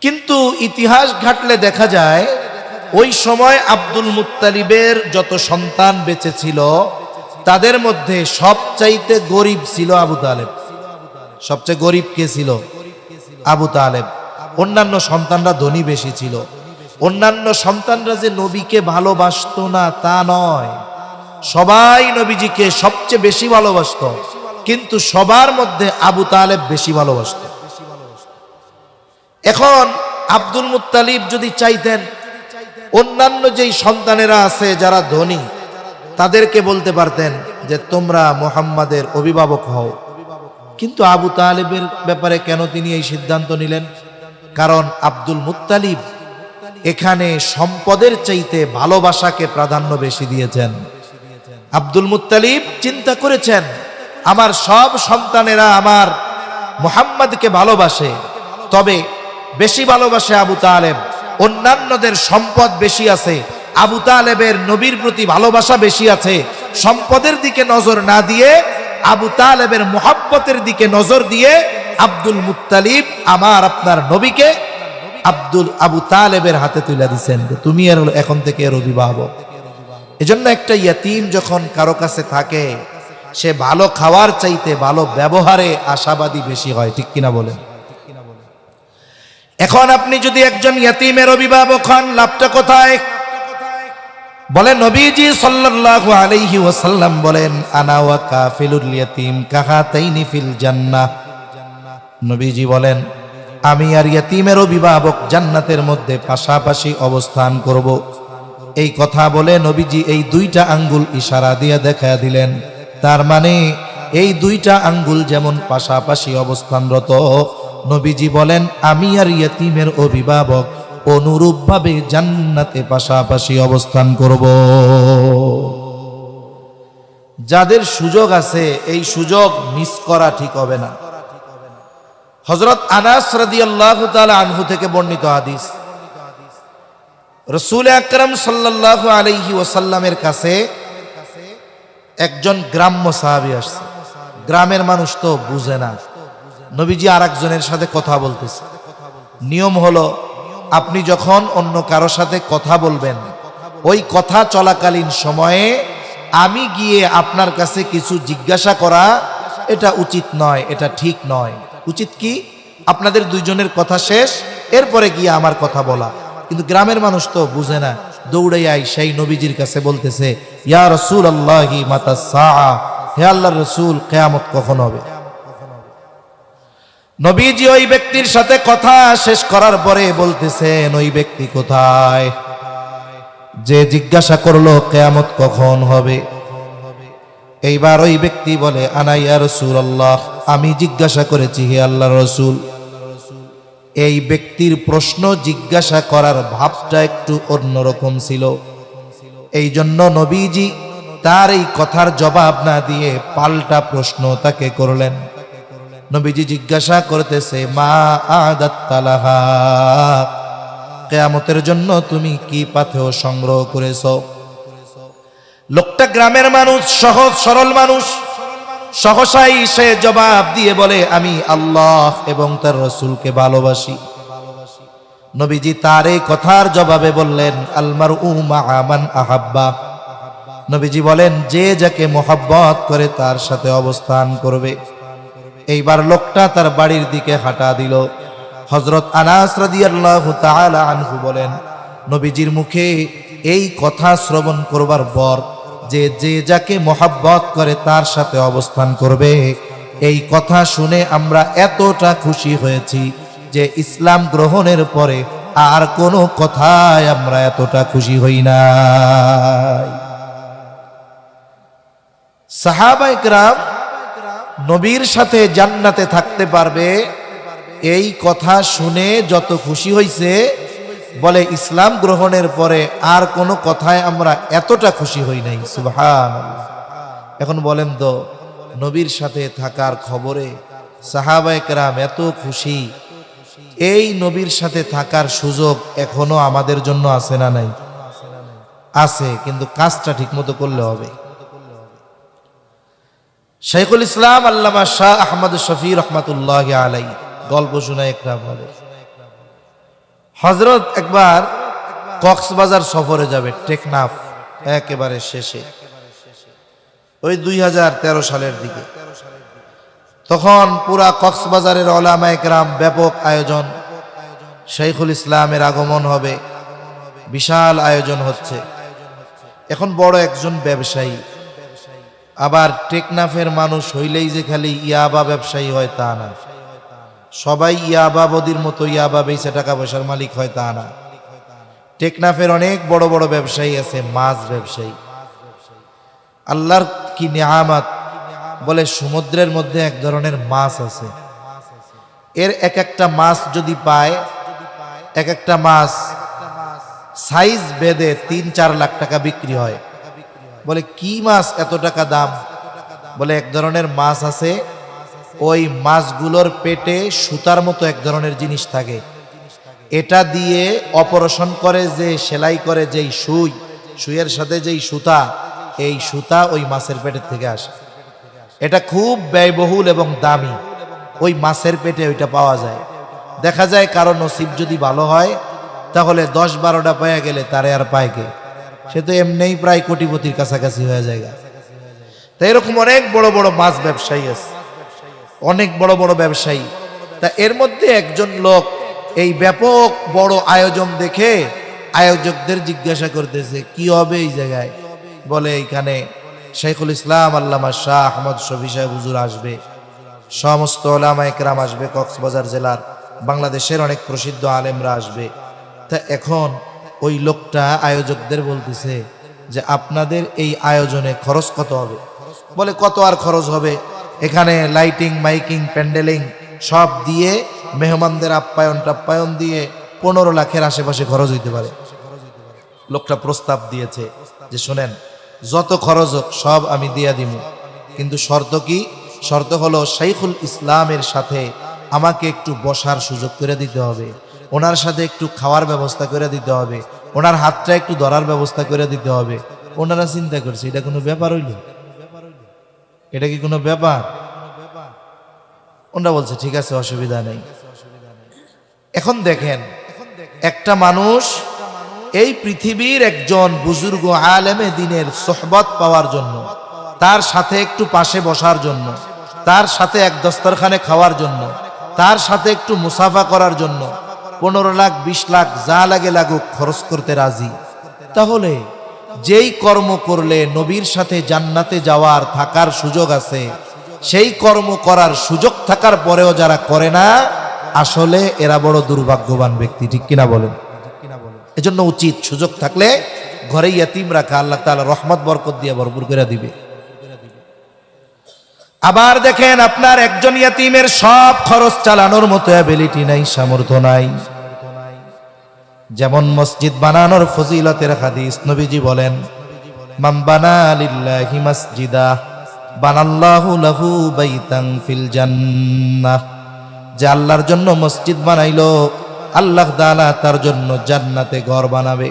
কিন্তু ইতিহাস ঘাটলে দেখা যায় ওই সময় আব্দুল মুত্তালিবের যত সন্তান বেঁচে ছিল তাদের মধ্যে সবচাইতে গরিব ছিল আবু তালেব। সবচেয়ে গরিব কে ছিল? আবু তালেব। অন্যান্য সন্তানরা ধনী বেশি ছিল। অন্যান্য সন্তানরা যে নবীকে ভালোবাসতো না তা নয়, সবাই নবীজিকে সবচেয়ে বেশি ভালোবাসতো, কিন্তু সবার মধ্যে আবু তালেব বেশি ভালোবাসত। এখন আব্দুল মুত্তালিব যদি চাইতেন অন্যান্য যেই সন্তানেরা আছে যারা ধনী তাদেরকে বলতে পারতেন যে তোমরা মুহাম্মাদের অভিভাবক হও, কিন্তু আবু তালেবের ব্যাপারে কেন তিনি এই সিদ্ধান্ত নিলেন? কারণ আব্দুল মুত্তালিব এখানে সম্পদের চাইতে ভালোবাসাকে প্রাধান্য বেশি দিয়েছেন। আব্দুল মুত্তালিব চিন্তা করেছেন আমার সব সন্তানেরা আমার মুহাম্মাদকে ভালোবাসে, তবে বেশি ভালোবাসে আবু তালেব, অন্যান্যদের সম্পদ বেশি আছে, আবু তালেবের নবীর প্রতি ভালোবাসা বেশি আছে। সম্পদের দিকে নজর না দিয়ে আবু তালেবের মুহাব্বতের দিকে নজর দিয়ে আব্দুল মুত্তালিব আমার আপনার নবীকে আবু তালেবের হাতে তুলে দিচ্ছেন, তুমি এর এখন থেকে এর অভিভাবক। এজন্য একটা ইয়াতীম যখন কারো কাছে থাকে সে ভালো খাওয়ার চাইতে ভালো ব্যবহারে আশাবাদী বেশি হয়, ঠিক কিনা বলেন? এখন আপনি যদি একজন ইয়াতীমের অভিভাবক হন, লাভটা কোথায়? বলে নবীজি সাল্লাল্লাহু আলাইহি ওয়াসাল্লাম বলেন আনা ওয়া কাফিলুল ইয়াতীম কাহাতাইনি ফিল জান্নাহ। নবীজি বলেন আমি আর ইয়াতীমের অভিভাবক জান্নাতের মধ্যে পাশাপাশি অবস্থান করব। এই কথা বলে নবীজি এই দুইটা আঙ্গুল ইশারা দিয়ে দেখা দিলেন, তার মানে এই দুইটা আঙ্গুল যেমন পাশাপাশি অবস্থানরত, নবীজি বলেন আমি আর ইয়াতীমের অভিভাবক অনুরূপভাবে জান্নাতে পাশাপাশি অবস্থান করব। যাদের সুযোগ আছে এই সুযোগ মিস করা ঠিক হবে না। হযরত আনাস রাদিয়াল্লাহু তাআলা আনহু থেকে বর্ণিত হাদিস, রাসূল আকরাম সাল্লাল্লাহু আলাইহি ওয়াসাল্লামের কাছে একজন গ্রাম্য সাহাবী আসছে। গ্রামের মানুষ তো বুঝে না, নবীজি আরেকজনের সাথে কথা বলতেছে। নিয়ম হলো আপনি যখন অন্য কারো সাথে কথা বলবেন, ওই কথা চলাকালীন সময়ে আমি গিয়ে আপনার কাছে কিছু জিজ্ঞাসা করা এটা উচিত নয়, এটা ঠিক নয়। উচিত কি আপনাদের দুইজনের কথা শেষ, এরপরে গিয়ে আমার কথা বলা। কিন্তু গ্রামের মানুষ তো বুঝে না, দৌড়াই সেই নবীজির কাছে বলতেছে ইয়া রাসূলুল্লাহি মাতা সাআ, হে আল্লাহর রাসূল কিয়ামত কখন হবে? নবীজি ওই ব্যক্তির সাথে কথা শেষ করার পরে বলতেছেন ওই ব্যক্তি কোথায় যে জিজ্ঞাসা করলো কিয়ামত কখন হবে? এইবার ওই ব্যক্তি বলে আনা ইয়া রাসূলুল্লাহ, আমি জিজ্ঞাসা করেছি হে আল্লাহর রাসূল। এই ব্যক্তির প্রশ্ন জিজ্ঞাসা করার ভাবটা একটু অন্যরকম ছিল, এই জন্য নবীজি তার এই কথার জবাব না দিয়ে পাল্টা প্রশ্ন তাকে করলেন। নবীজি জিজ্ঞাসা করতেছে মা আদাত্তালাহা, কিয়ামতের জন্য তুমি কি পাথেয় সংগ্রহ করেছো? লোকটা গ্রামের মানুষ, সহজ সরল মানুষ, সহসাই সে জবাব দিয়ে বলে আমি আল্লাহ এবং তার রাসূলকে ভালোবাসি। নবীজি তার এই কথার জবাবে বললেন আল মারউ মা'a মান আহাব্বা। নবীজি বলেন যে যাকে মোহাব্বত করে তার সাথে অবস্থান করবে। এইবার লোকটা তার বাড়ির দিকে হাঁটা দিল। হযরত আনাস রাদিয়াল্লাহু তাআলা আনহু বলেন নবীজির মুখে এই কথা শ্রবণ করবার পর যে যে যাকে মোহাব্বত করে তার সাথে অবস্থান করবে, এই কথা শুনে আমরা এতটা খুশি হয়েছি যে ইসলাম গ্রহণের পরে আর কোনো কথায় আমরা এতটা খুশি হই না। সাহাবায়ে কেরাম নবীর সাথে জান্নাতে থাকতে পারবে এই কথা শুনে যত খুশি হইছে, বলে ইসলাম গ্রহণের পরে আর কোনো কথায় আমরা এতটা খুশি হই নাই। সুবহানাল্লাহ। এখন বলেন তো নবীর সাথে থাকার খবরে সাহাবায়ে কেরাম এত খুশি। এই নবীর সাথে থাকার সুযোগ এখনো আমাদের জন্য আছে না নাই? আছে, কিন্তু কাজটা ঠিকমতো করলে হবে। শাইখুল ইসলাম আল্লামা শাহ আহমদ শফি রহমাতুল্লাহি আলাইহি গল্প শোনায় একটা বলে, হযরত একবার কক্সবাজার সফরে যাবে, টেকনাফ একেবারে শেষে, ওই 2013 সালের দিকে। তখন পুরা কক্সবাজারের উলামায়ে কেরাম, ব্যাপক আয়োজন, শাইখুল ইসলামের আগমন হবে, বিশাল আয়োজন হচ্ছে। এখন বড় একজন ব্যবসায়ী, আবার টেকনাফের মানুষ হইলেই যে খালি ইয়াবা ব্যবসায়ী হয় তা না, সবাই ইয়াবা বদির মতো ইয়াবা বেচে টাকা পয়সার মালিক হয় তা না। টেকনাফের অনেক বড় বড় ব্যবসায়ী আছে, মাছ ব্যবসায়ী। আল্লাহর কি নিয়ামত, বলে সমুদ্রের মধ্যে এক ধরনের মাছ আছে, এর এক একটা মাছ যদি পায়, এক একটা মাছ সাইজ বেঁধে 3-4 লাখ টাকা বিক্রি হয়। বলে কি মাছ এত টাকা দাম? বলে এক ধরনের মাছ আছে, ওই মাছগুলোর পেটে সুতার মতো এক ধরনের জিনিস থাকে, এটা দিয়ে অপারেশন করে, যে সেলাই করে যেই সুই, সুইয়ের সাথে যেই সুতা, এই সুতা ওই মাছের পেটের থেকে আসে। এটা খুব ব্যয়বহুল এবং দামি, ওই মাছের পেটে ওইটা পাওয়া যায়। দেখা যায় কারো নসিব যদি ভালো হয়, তাহলে 10-12টা পায়া গেলে তারে আর পায় কে? সে তো এমনিই প্রায় কোটিপতির কাছাকাছি হয়ে যায়। তা এরকম অনেক বড় বড় মাছ ব্যবসায়ী আছে, অনেক বড় বড় ব্যবসায়ী। তা এর মধ্যে একজন লোক এই ব্যাপক বড় আয়োজন দেখে আয়োজকদের জিজ্ঞাসা করতেছে, কি হবে এই জায়গায়? বলে এইখানে শাইখুল ইসলাম আল্লামা শাহ আহমদ শফি সাহেব হুজুর আসবে, সমস্ত উলামায়ে কেরাম আসবে, কক্সবাজার জেলার বাংলাদেশের অনেক প্রসিদ্ধ আলেমরা আসবে। তা এখন ওই লোকটা আয়োজকদের বলতেছে যে আপনাদের এই আয়োজনে খরচ কত হবে? বলে কত আর খরচ হবে, এখানে লাইটিং, মাইকিং, প্যান্ডেলিং সব দিয়ে, মেহমানদের আপ্যায়ন টাপ্যায়ন দিয়ে 15 লাখের আশেপাশে খরচ হইতে পারে। লোকটা প্রস্তাব দিয়েছে যে শোনেন, যত খরচ হোক সব আমি দিয়া দিব, কিন্তু শর্ত কি? শর্ত হলো শাইখুল ইসলামের সাথে আমাকে একটু বসার সুযোগ করে দিতে হবে, ওনার সাথে একটু খাওয়ার ব্যবস্থা করে দিতে হবে, ওনার হাতটা একটু ধরার ব্যবস্থা করে দিতে হবে। ওনারা চিন্তা করছে, এটা কোনো ব্যাপার হইল? এটা কি কোনো ব্যাপার? ওনারা বলছে ঠিক আছে, অসুবিধা নেই। এখন দেখেন, একটা মানুষ এই পৃথিবীর একজন বুজুর্গ আলেমে দ্বীনের সোহবত পাওয়ার জন্য, তার সাথে একটু পাশে বসার জন্য, তার সাথে এক দস্তরখানে খাওয়ার জন্য, তার সাথে একটু মুসাফা করার জন্য 15 লাখ 20 লাখ যা লাগে লাগুক খরচ করতে রাজি। তাহলে যেই কর্ম করলে নবীর সাথে জান্নাতে যাওয়ার থাকার সুযোগ আছে, সেই কর্ম করার সুযোগ থাকার পরেও যারা করে না, আসলে এরা বড় দুর্ভাগ্যবান ব্যক্তি। ঠিক কিনা বলেন? এজন্য উচিত সুযোগ থাকলে ঘরে ইয়াতিম রাখা, আল্লাহ তাআলা রহমত বরকত দিয়ে ভরপুর করে দিবে। আবার দেখেন, আপনার একজন ইয়াতিমের সব খরচ চালানোর মতো অ্যাবিলিটি নাই, সামর্থ্য নাই। যেমন মসজিদ বানানোর ফজিলতের হাদিস নবীজি বলেন, মান বানা লিল্লাহি মাসজিদা বানাল্লাহু লাহু বাইতান ফিল জান্নাহ। যে আল্লাহর জন্য মসজিদ বানাইলো, আল্লাহ তাআলা তার জন্য জান্নাতে ঘর বানাবে।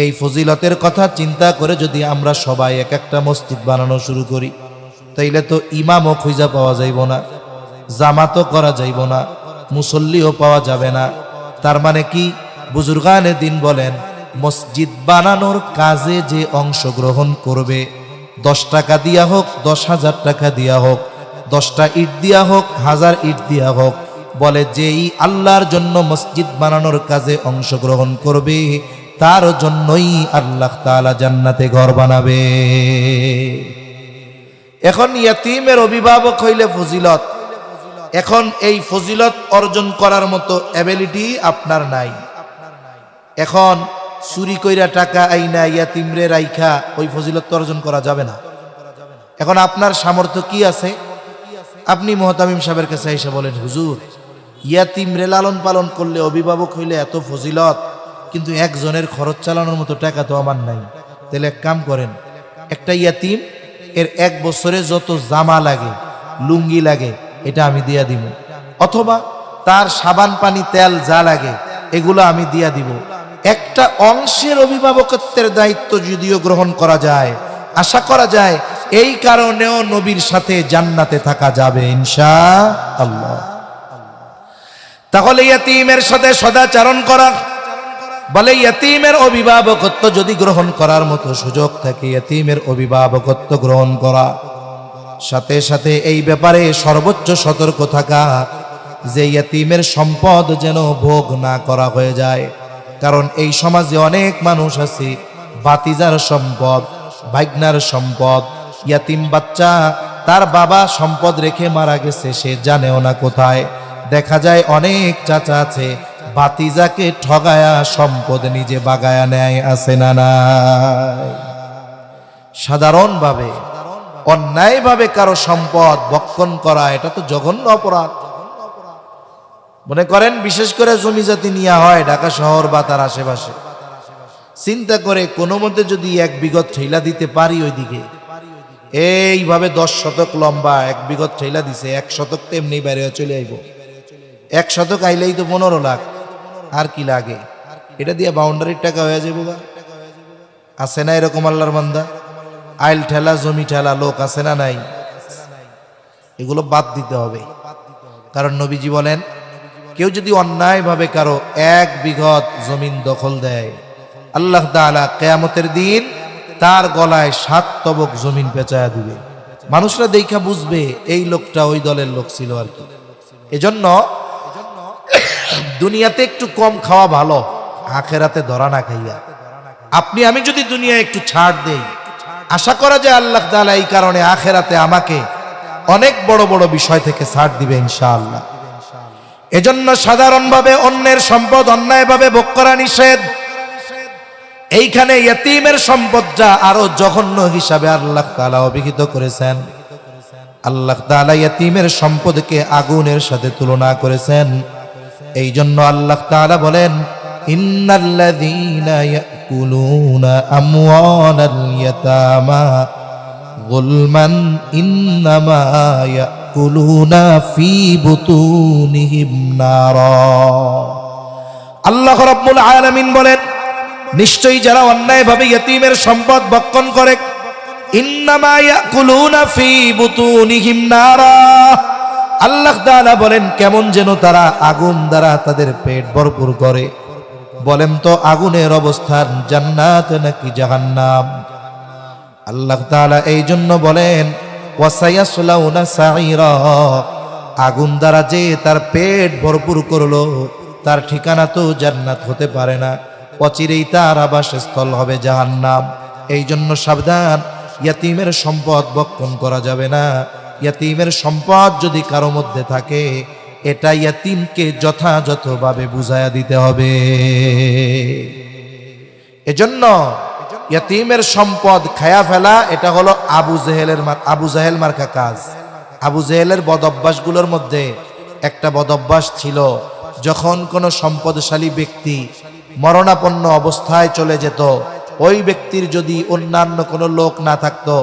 এই ফজিলতের কথা চিন্তা করে যদি আমরা সবাই এক একটা মসজিদ বানানো শুরু করি, তাইলে তো ইমামও খুঁজা পাওয়া যাইব না, জামাতও করা যাইব না, মুসল্লিও পাওয়া যাবে না। তার মানে কি? বুজুর্গানে দিন বলেন, মসজিদ বানানোর কাজে যে অংশগ্রহণ করবে, 10 টাকা দিয়া হোক, 10,000 টাকা দিয়া হোক, 10টা ইট দিয়া হোক, 1000 ইট দিয়া হোক, বলে যেই আল্লাহর জন্য মসজিদ বানানোর কাজে অংশগ্রহণ করবে, তার জন্যই আল্লাহ তাআলা জান্নাতে ঘর বানাবে। এখন ইয়াতিমের অভিভাবক হইলে ফজিলত, এখন এই ফজিলত অর্জন করার মতো অ্যাবিলিটি আপনার নাই। এখন চুরি কইরা টাকা আইনা ইয়াতিমরে রাইখা ওই ফজিলত অর্জন করা যাবে না। এখন আপনার সামর্থ্য কি আছে? আপনি মুহতামিম সাহেবের কাছে এসে বলেন, হুজুর, ইয়াতিমরে লালন পালন করলে, অভিভাবক হইলে এত ফজিলত, কিন্তু একজনের খরচ চালানোর মতো টাকা তো আমার নাই। তাহলে এক কাম করেন, একটা ইয়াতিম এর 1 বছরে যত জামা লাগে, লুঙ্গি লাগে, এটা আমি দিয়া দিব। অথবা তার সাবান পানি তেল যা লাগে এগুলো আমি দিয়া দিব। একটা অংশের অভিভাবকত্বের দায়িত্ব যদিও গ্রহণ করা যায়, আশা করা যায় এই কারণেও নবীর সাথে জান্নাতে থাকা যাবে ইনশাআল্লাহ। তাহলে ইয়তীমের সাথে সদাচরণ করা, বলে ইয়তীমের অভিভাবকত্ব যদি গ্রহণ করার মতো সুযোগ থাকে, ইয়তীমের অভিভাবকত্ব গ্রহণ করা, সাথে সাথে এই ব্যাপারে সর্বোচ্চ সতর্ক থাকা যে ইয়তীমের সম্পদ যেন ভোগ না করা হয়ে যায়। কারণ এই সমাজে অনেক মানুষ আছে, ভাতিজার সম্পদ, ভাগ্নার সম্পদ, ইয়তীম বাচ্চা, তার বাবা সম্পদ রেখে মারা গেছে, সে জানেও না কোথায়। দেখা যায় অনেক চাচা আছে ভাতিজাকে ঠগায়া সম্পদ নিজে বাগায়া নেয়, আছে না নাই? সাধারণভাবে অন্যায়ভাবে কারো সম্পদ ভক্ষণ করা এটা তো জঘন্য অপরাধ। মনে করেন বিশেষ করে জমি জাতি নিয়ে হয় ঢাকা শহর বা তার আশেপাশে, চিন্তা করে কোনো মধ্যে যদি 1 বিঘত ঠেলা দিতে পারি ওইদিকে, এইভাবে 10 শতক লম্বা 1 বিঘত ঠেলা দিছে, 1 শতক তো এমনি বাইরে চলে আইব। 1 শতক আইলেই তো 15 লাখ, আর কি লাগে? এটা দিয়ে বাউন্ডারির টাকা হয়ে যাবো। আছে না এরকম আল্লাহর বান্দা? আইল ঠেলা, জমি ঠেলা লোক আছে না নাই? এগুলো বাদ দিতে হবে। কারণ নবীজি বলেন, কেউ যদি অন্যায়ভাবে কারো 1 বিঘত জমিন দখল দেয়, আল্লাহ তাআলা কিয়ামতের দিন তার গলায় 7 তবক জমিন পেঁচায়া দিবে। মানুষরা দেখা বুঝবে এই লোকটা ওই দলের লোক ছিল আর কি। এজন্য দুনিয়াতে একটু কম খাওয়া ভালো, আখেরাতে ধরা না খাইয়া। আপনি আমি যদি দুনিয়ায় একটু ছাড় দেই, আশা করা যায় আল্লাহ তাআলা এই কারণে আখেরাতে আমাকে অনেক বড় বড় বিষয় থেকে ছাড় দিবে ইনশাআল্লাহ। এজন্য সাধারণভাবে অন্যের সম্পদ অন্যায়ভাবে ভোগ করা নিষেধ। এইখানে ইয়তীমের সম্পদটা আরো জঘন্য হিসাবে আল্লাহ তাআলা অভিহিত করেছেন। আল্লাহ তাআলা ইয়তীমের সম্পদকে আগুনের সাথে তুলনা করেছেন। এই জন্য আল্লাহ তাআলা বলেন, ইন্নাল্লাযীনা ইয়াকুলুনা আমওয়ালাল ইয়াতামা গুলমান ইন্নামা ইয়াকুলুনা ফী বুতুনিহিম নারা। আল্লাহ রাব্বুল আলামিন বলেন, নিশ্চয়ই যারা অন্যায়ভাবে ইয়তীমের সম্পদ ভক্ষণ করে, ইন্নামা ইয়াকুলুনা ফী বুতুনিহিম নারা, আল্লাহ তাআলা বলেন কেমন যেন তারা আগুন দ্বারা তাদের পেট ভরপুর করে। বলেন তো আগুনের অবস্থান জান্নাত নাকি জাহান্নাম? আল্লাহ তাআলা এই জন্য বলেন, ওয়াসায়াসলাউনা সাঈরা, আগুন দ্বারা যে তার পেট ভরপুর করলো তার ঠিকানা তো জান্নাত হতে পারে না, অচিরেই তার আবাসস্থল হবে জাহান্নাম। এই জন্য সাবধান, ইয়তীমের সম্পদ ভক্ষণ করা যাবে না। ইয়তীমের সম্পদ যদি কারো মধ্যে থাকে, এটা ইয়তীমকে যথাযথভাবে বুঝায়া দিতে হবে। এজন্য ইয়তীমের সম্পদ খায়া ফেলা এটা হলো আবু জাহেল মার্কা কাজ। আবু জাহেলের বদ অভ্যাসগুলোর মধ্যে একটা বদ অভ্যাস ছিল, যখন কোনো সম্পদশালী ব্যক্তি মরণাপন্ন অবস্থায় চলে যেত, ওই ব্যক্তির যদি অন্যান্য কোনো লোক না থাকতো,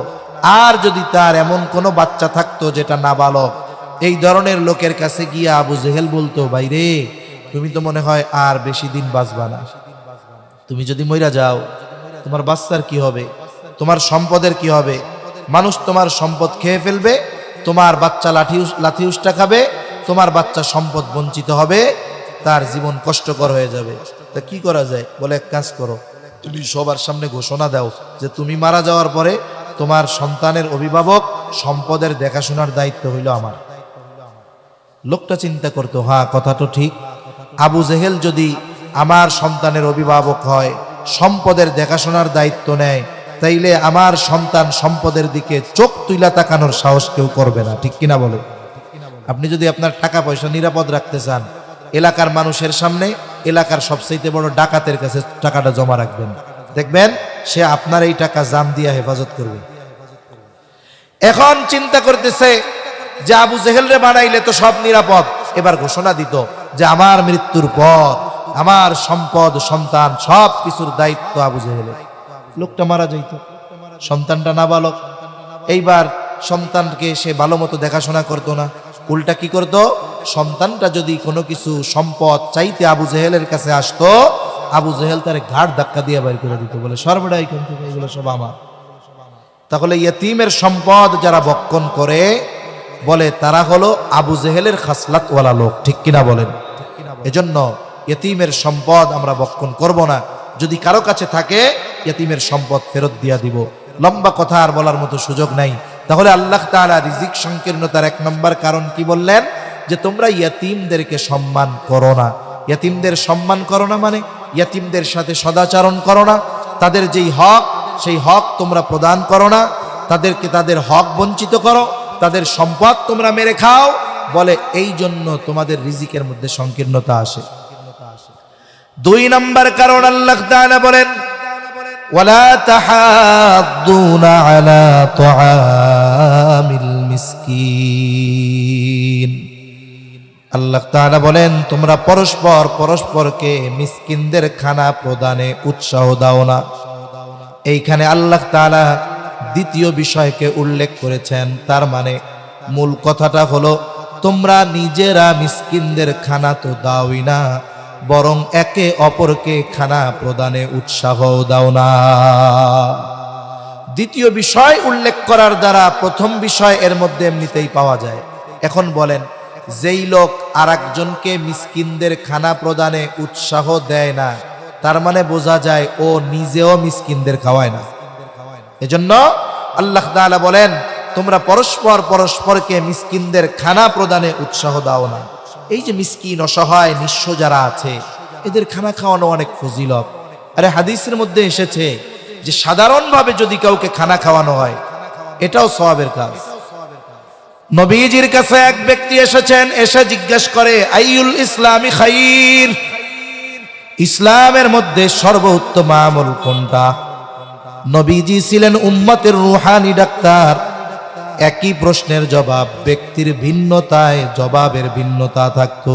আর যদি তার এমন কোনো বাচ্চা থাকতো যেটা নাবালক, এই ধরনের লোকের কাছে গিয়ে আবু জেহেল বলতো, ভাই রে, তুমি তো মনে হয় আর বেশি দিন বাঁচবা না, তুমি যদি মইরা যাও তোমার বাচ্চার কি হবে, তোমার সম্পদের কি হবে? মানুষ তোমার সম্পদ খেয়ে ফেলবে, তোমার বাচ্চা লাঠি উষ্টা খাবে, তোমার বাচ্চা সম্পদ বঞ্চিত হবে, তার জীবন কষ্টকর হয়ে যাবে। তা কি করা যায়? বলে এক কাজ করো, তুমি সবার সামনে ঘোষণা দাও যে তুমি মারা যাওয়ার পরে তোমার সন্তানের অভিভাবক সম্পদের দেখাশোনার দায়িত্ব হইল আমার। লোকটা চিন্তা করতো, হ্যাঁ কথা তো ঠিক, আবু জেহেল যদি আমার সন্তানের অভিভাবক হয়, সম্পদের দেখাশোনার দায়িত্ব নেয়, তাইলে আমার সন্তান সম্পদের দিকে চোখ তুইলা তাকানোর সাহস কেউ করবে না, ঠিক কিনা বলে? আপনি যদি আপনার টাকা পয়সা নিরাপদ রাখতে চান, এলাকার মানুষের সামনে এলাকার সবচেয়ে বড় ডাকাতের কাছে টাকাটা জমা রাখবেন, দেখবেন সে আপনার এই টাকা জান দিয়া হেফাজত করবে। এখন চিন্তা করতেছে যে আবু জেহেল রে বানাইলে তো সব নিরাপদ, এবার ঘোষণা দিত যে আমার মৃত্যুর পর আমার সম্পদ সন্তান সব কিছুর দায়িত্ব আবু জেহেলের। লোকটা মারা যাইত, সন্তানটা নাবালক, এইবার সন্তানকে সে ভালো মতো দেখাশোনা করতো না, উল্টা কি করতো, সন্তানটা যদি কোনো কিছু সম্পদ চাইতে আবু জেহেলের কাছে আসতো, আবু জেহেল তার ঘাড় ধাক্কা দিয়ে বাইর করে দিত, বলে সর্বদা এখান থেকে, এগুলো সব আমার। তাহলে ইয়তীমের সম্পদ যারা ভক্ষণ করে, বলে তারা হলো আবু জেহেলের খাসলাতওয়ালা লোক, ঠিক কিনা বলেন? এজন্য ইয়তীমের সম্পদ আমরা ভক্ষণ করব না। যদি কারো কাছে থাকে ইয়তীমের সম্পদ ফেরত দিয়া দিব। লম্বা কথা আর বলার মতো সুযোগ নাই। তাহলে আল্লাহ তাআলা রিজিক সংকীর্ণতার 1 নম্বর কারণ কি বললেন? যে তোমরা ইয়তীমদেরকে সম্মান করো না। ইয়তীমদের সম্মান করো না মানে ইয়তীমদের সাথে সদাচরণ করো না, তাদের যেই হক সেই হক তোমরা প্রদান করো না, তাদেরকে তাদের হক বঞ্চিত করো, তাদের সম্পদ তোমরা মেরে খাও। বলে এই জন্য তোমাদের রিজিকের মধ্যে সংকীর্ণতা আসে। 2 নম্বর কারণ আল্লাহ তাআলা বলেন ওয়ালা তাহাদ্দুনা আলা তুআমিল মিসকিন। আল্লাহ তাআলা বলেন তোমরা পরস্পরকে মিসকিনদের খানা প্রদানে উৎসাহ দাও না। এইখানে আল্লাহ তাআলা দ্বিতীয় বিষয়কে উল্লেখ করেছেন। তার মানে মূল কথাটা হলো তোমরা নিজেরা মিসকিনদের খানা তো দাওই না, বরং একে অপরকে খানা প্রদানে উৎসাহ দাও না। দ্বিতীয় বিষয় উল্লেখ করার দ্বারা প্রথম বিষয় এর মধ্যে এমনিতেই পাওয়া যায়। এখন বলেন, যেই লোক আরেকজনকে মিসকিনদের খানা প্রদানে উৎসাহ দেয় না, তার মানে বোঝা যায় ও নিজেও মিসকিনদের খাওয়ায় না। এজন্য আল্লাহ তাআলা বলেন তোমরা পরস্পরকে মিসকিনদের খানা প্রদানে উৎসাহ দাও না। এই যে মিসকিন, অসহায়, নিঃস্ব যারা আছে, এদের খানা খাওয়ানো অনেক ফজিলত। আরে হাদিসের মধ্যে এসেছে যে সাধারণভাবে যদি কাউকে খানা খাওয়ানো হয় এটাও সওয়াবের কাজ। নবীজির কাছে এক ব্যক্তি এসেছেন, এসে জিজ্ঞাসা করে আইয়ুল ইসলামি খাইর, ইসলামের মধ্যে সর্বোত্তম আমল কোনটা? নবীজি ছিলেন উম্মতের রুহানি ডাক্তার। একই প্রশ্নের জবাব ব্যক্তির ভিন্নতায় জবাবের ভিন্নতা থাকতো।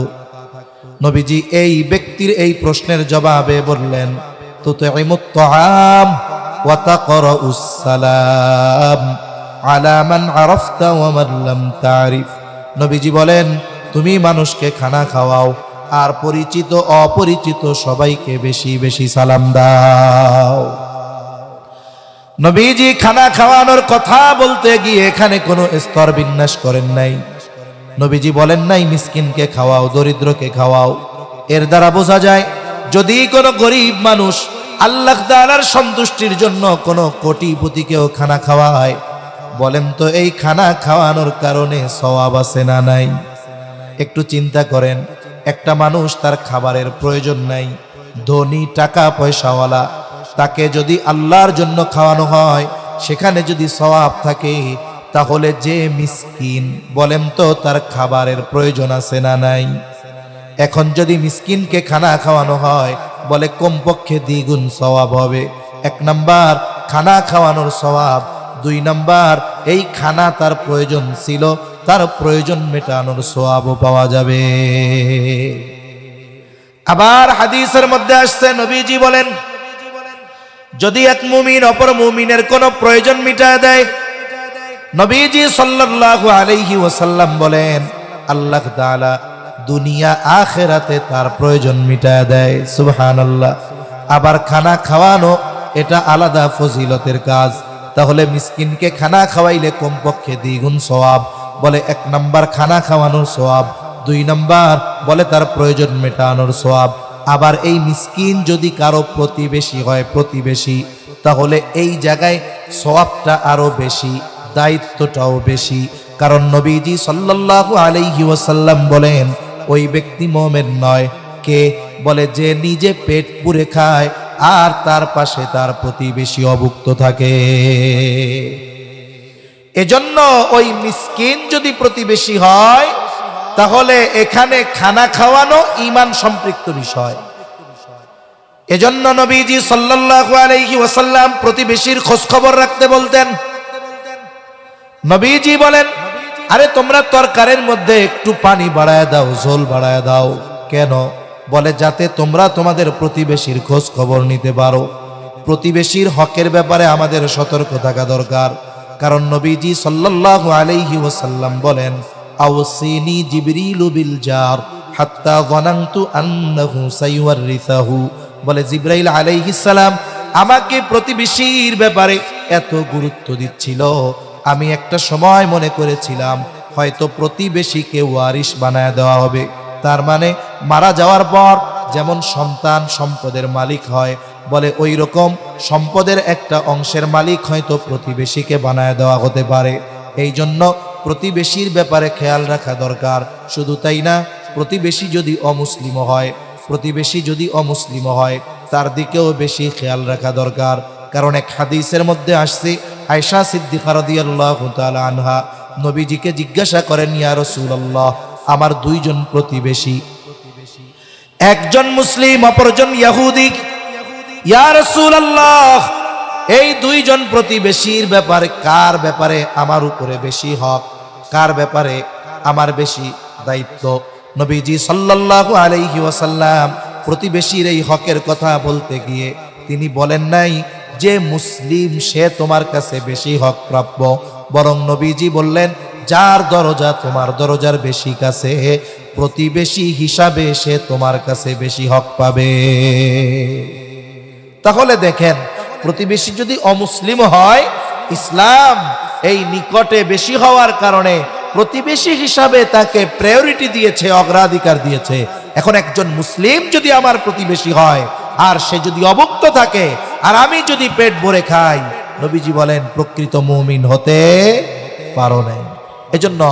নবীজি এই ব্যক্তির এই প্রশ্নের জবাবে বললেন তুতঈমুত তাআম ওয়া তাকরাউস সালাম আলা মান আরাফতা ওয়া মান লাম তারিফ। নবীজি বলেন তুমি মানুষকে খানা খাওয়াও আর পরিচিত অপরিচিত সবাইকে বেশি বেশি সালাম দাও। নবীজি খানা খাওয়ানোর কথা বলতে গিয়ে এখানে কোনো স্তর বিন্যাস করেন নাই। নবীজি বলেন নাই মিসকিনকে খাওয়াও, দরিদ্রকে খাওয়াও। এর দ্বারা বোঝা যায় যদি কোনো গরিব মানুষ আল্লাহ তাআলার সন্তুষ্টির জন্য কোনো কোটিপতিকেও খানা খাওয়ায়, বলেন তো এই খানা খাওয়ানোর কারণে সওয়াব আছে না নাই? একটু চিন্তা করেন, একটা মানুষ তার খাবারের প্রয়োজন নাই, ধনী, টাকা পয়সাওয়ালা, তাকে যদি আল্লাহর জন্য খাওয়ানো হয় সেখানে যদি সওয়াব থাকে, তাহলে যে মিসকিন বলেন তো তার খাবারের প্রয়োজন আছে না নাই? এখন যদি মিসকিনকে খানা খাওয়ানো হয় বলে কমপক্ষে দ্বিগুণ সওয়াব হবে। 1 নাম্বার খানা খাওয়ানোর সওয়াব, 2 নাম্বার এই খানা তার প্রয়োজন ছিল, তার প্রয়োজন মেটানোর সওয়াবও পাওয়া যাবে। আবার হাদিসের মধ্যে আসছে নবীজি বলেন যদি এক মুমিন অপর মুমিনের কোনো প্রয়োজন মিটায় দেয়, নবীজি সাল্লাল্লাহু আলাইহি ওয়াসাল্লাম বলেন আল্লাহ তাআলা দুনিয়া আখিরাতে তার প্রয়োজন মিটায় দেয়। সুবহানাল্লাহ। আবার খানা খাওয়ানো এটা আলাদা ফজিলতের কাজ। তাহলে মিসকিনকে খানা খাওয়াইলে কমপক্ষে দ্বিগুণ সওয়াব। বলে 1 নাম্বার খানা খাওয়ানোর সওয়াব, 2 নাম্বার বলে তার প্রয়োজন মেটানোর সওয়াব। আবার এই মিসকিন যদি কারো প্রতিবেশী হয়, প্রতিবেশী, তাহলে এই জায়গায় সওয়াবটা আরো বেশি, দায়িত্বটাও বেশি। কারণ নবীজি সাল্লাল্লাহু আলাইহি ওয়াসাল্লাম বলেন ওই ব্যক্তি মুমিন নয়। কে? বলে যে নিজে পেট পুরে খায় আর তার পাশে তার প্রতিবেশী অভুক্ত থাকে। এজন্য ওই মিসকিন যদি প্রতিবেশী হয় তাহলে এখানে খানা খাওয়ানো ঈমান সম্পৃক্ত বিষয়। এজন্য নবীজি সাল্লাল্লাহু আলাইহি ওয়াসাল্লাম প্রতিবেশীর খোঁজ খবর রাখতে বলতেন। নবীজি বলেন আরে তোমরা তরকারির মধ্যে একটু পানি বাড়ায় দাও, ঝোল বাড়ায় দাও। কেন? বলে যাতে তোমরা তোমাদের প্রতিবেশীর খোঁজ খবর নিতে পারো। প্রতিবেশীর হকের ব্যাপারে আমাদের সতর্ক থাকা দরকার। কারণ নবীজি সাল্লাল্লাহু আলাইহি ওয়াসাল্লাম বলেন, আওসিনি জিবরিলু বিল জার হাত্তা যানানতু আন্নাহু সাইওয়ারিসাহু। বলে জিবরাইল আলাইহিস সালাম আমাকে প্রতিবেশীর ব্যাপারে এত গুরুত্ব দিচ্ছিল, আমি একটা সময় মনে করেছিলাম হয়তো প্রতিবেশীকে ওয়ারিশ বানায় দেওয়া হবে। তার মানে মারা যাওয়ার পর যেমন সন্তান সম্পদের মালিক হয়, বলে ওই রকম সম্পদের একটা অংশের মালিক হয়তো প্রতিবেশীকে বানায় দেওয়া হতে পারে। এই জন্য প্রতিবেশীর ব্যাপারে খেয়াল রাখা দরকার। শুধু তাই না, প্রতিবেশী যদি অমুসলিম হয় তার দিকেও বেশি খেয়াল রাখা দরকার। কারণ এক হাদিসের মধ্যে আসছে, আয়েশা সিদ্দিকা রাদিয়াল্লাহু তাআলা আনহা নবীজিকে জিজ্ঞাসা করেন, ইয়া রাসূলুল্লাহ, আমার দুইজন প্রতিবেশী, একজন মুসলিম অপরজন ইহুদি, ইয়া রাসূলুল্লাহ এই দুইজন প্রতিবেশীর ব্যাপারে কার ব্যাপারে আমার উপরে বেশি হক, কার ব্যাপারে আমার বেশি দায়িত্ব? নবীজি সাল্লাল্লাহু আলাইহি ওয়াসাল্লাম প্রতিবেশীর এই হকের কথা বলতে গিয়ে তিনি বলেন নাই যে মুসলিম সে তোমার কাছে বেশি হক প্রাপ্য, বরং নবীজি বললেন যার দরজা তোমার দরজার বেশি কাছে, প্রতিবেশী হিসাবে সে তোমার কাছে বেশি হক পাবে। তাহলে দেখেন, প্রতিবেশী যদি অমুসলিম হয়, ইসলাম এই নিকটে বেশি হওয়ার কারণে প্রতিবেশী হিসাবে তাকে প্রায়োরিটি দিয়েছে, অগ্রাধিকার দিয়েছে। এখন একজন মুসলিম যদি আমার প্রতিবেশী হয় আর সে যদি অভুক্ত থাকে আর আমি যদি পেট ভরে খাই, নবীজি বলেন প্রকৃত মুমিন হতে পারো না। এজন্য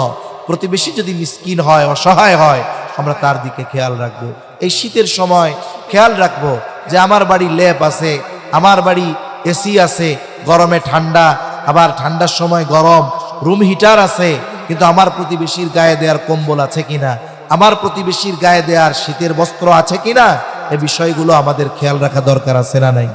প্রতিবেশী যদি মিসকিন হয়, অসহায় হয়, আমরা তার দিকে খেয়াল রাখবো। এই শীতের সময় খেয়াল রাখবো যে আমার বাড়ি ল্যাপ আছে, আমার বাড়ি এসি আছে, গরমে ঠান্ডা, আবার ঠান্ডার সময় গরম, রুম হিটার আছে, কিন্তু আমার প্রতিবেশীর গায়ে দেওয়ার কম্বল আছে কিনা, আমার প্রতিবেশীর গায়ে দেওয়ার শীতের বস্ত্র আছে কিনা, এই বিষয়গুলো আমাদের খেয়াল রাখা দরকার আছে না নাই?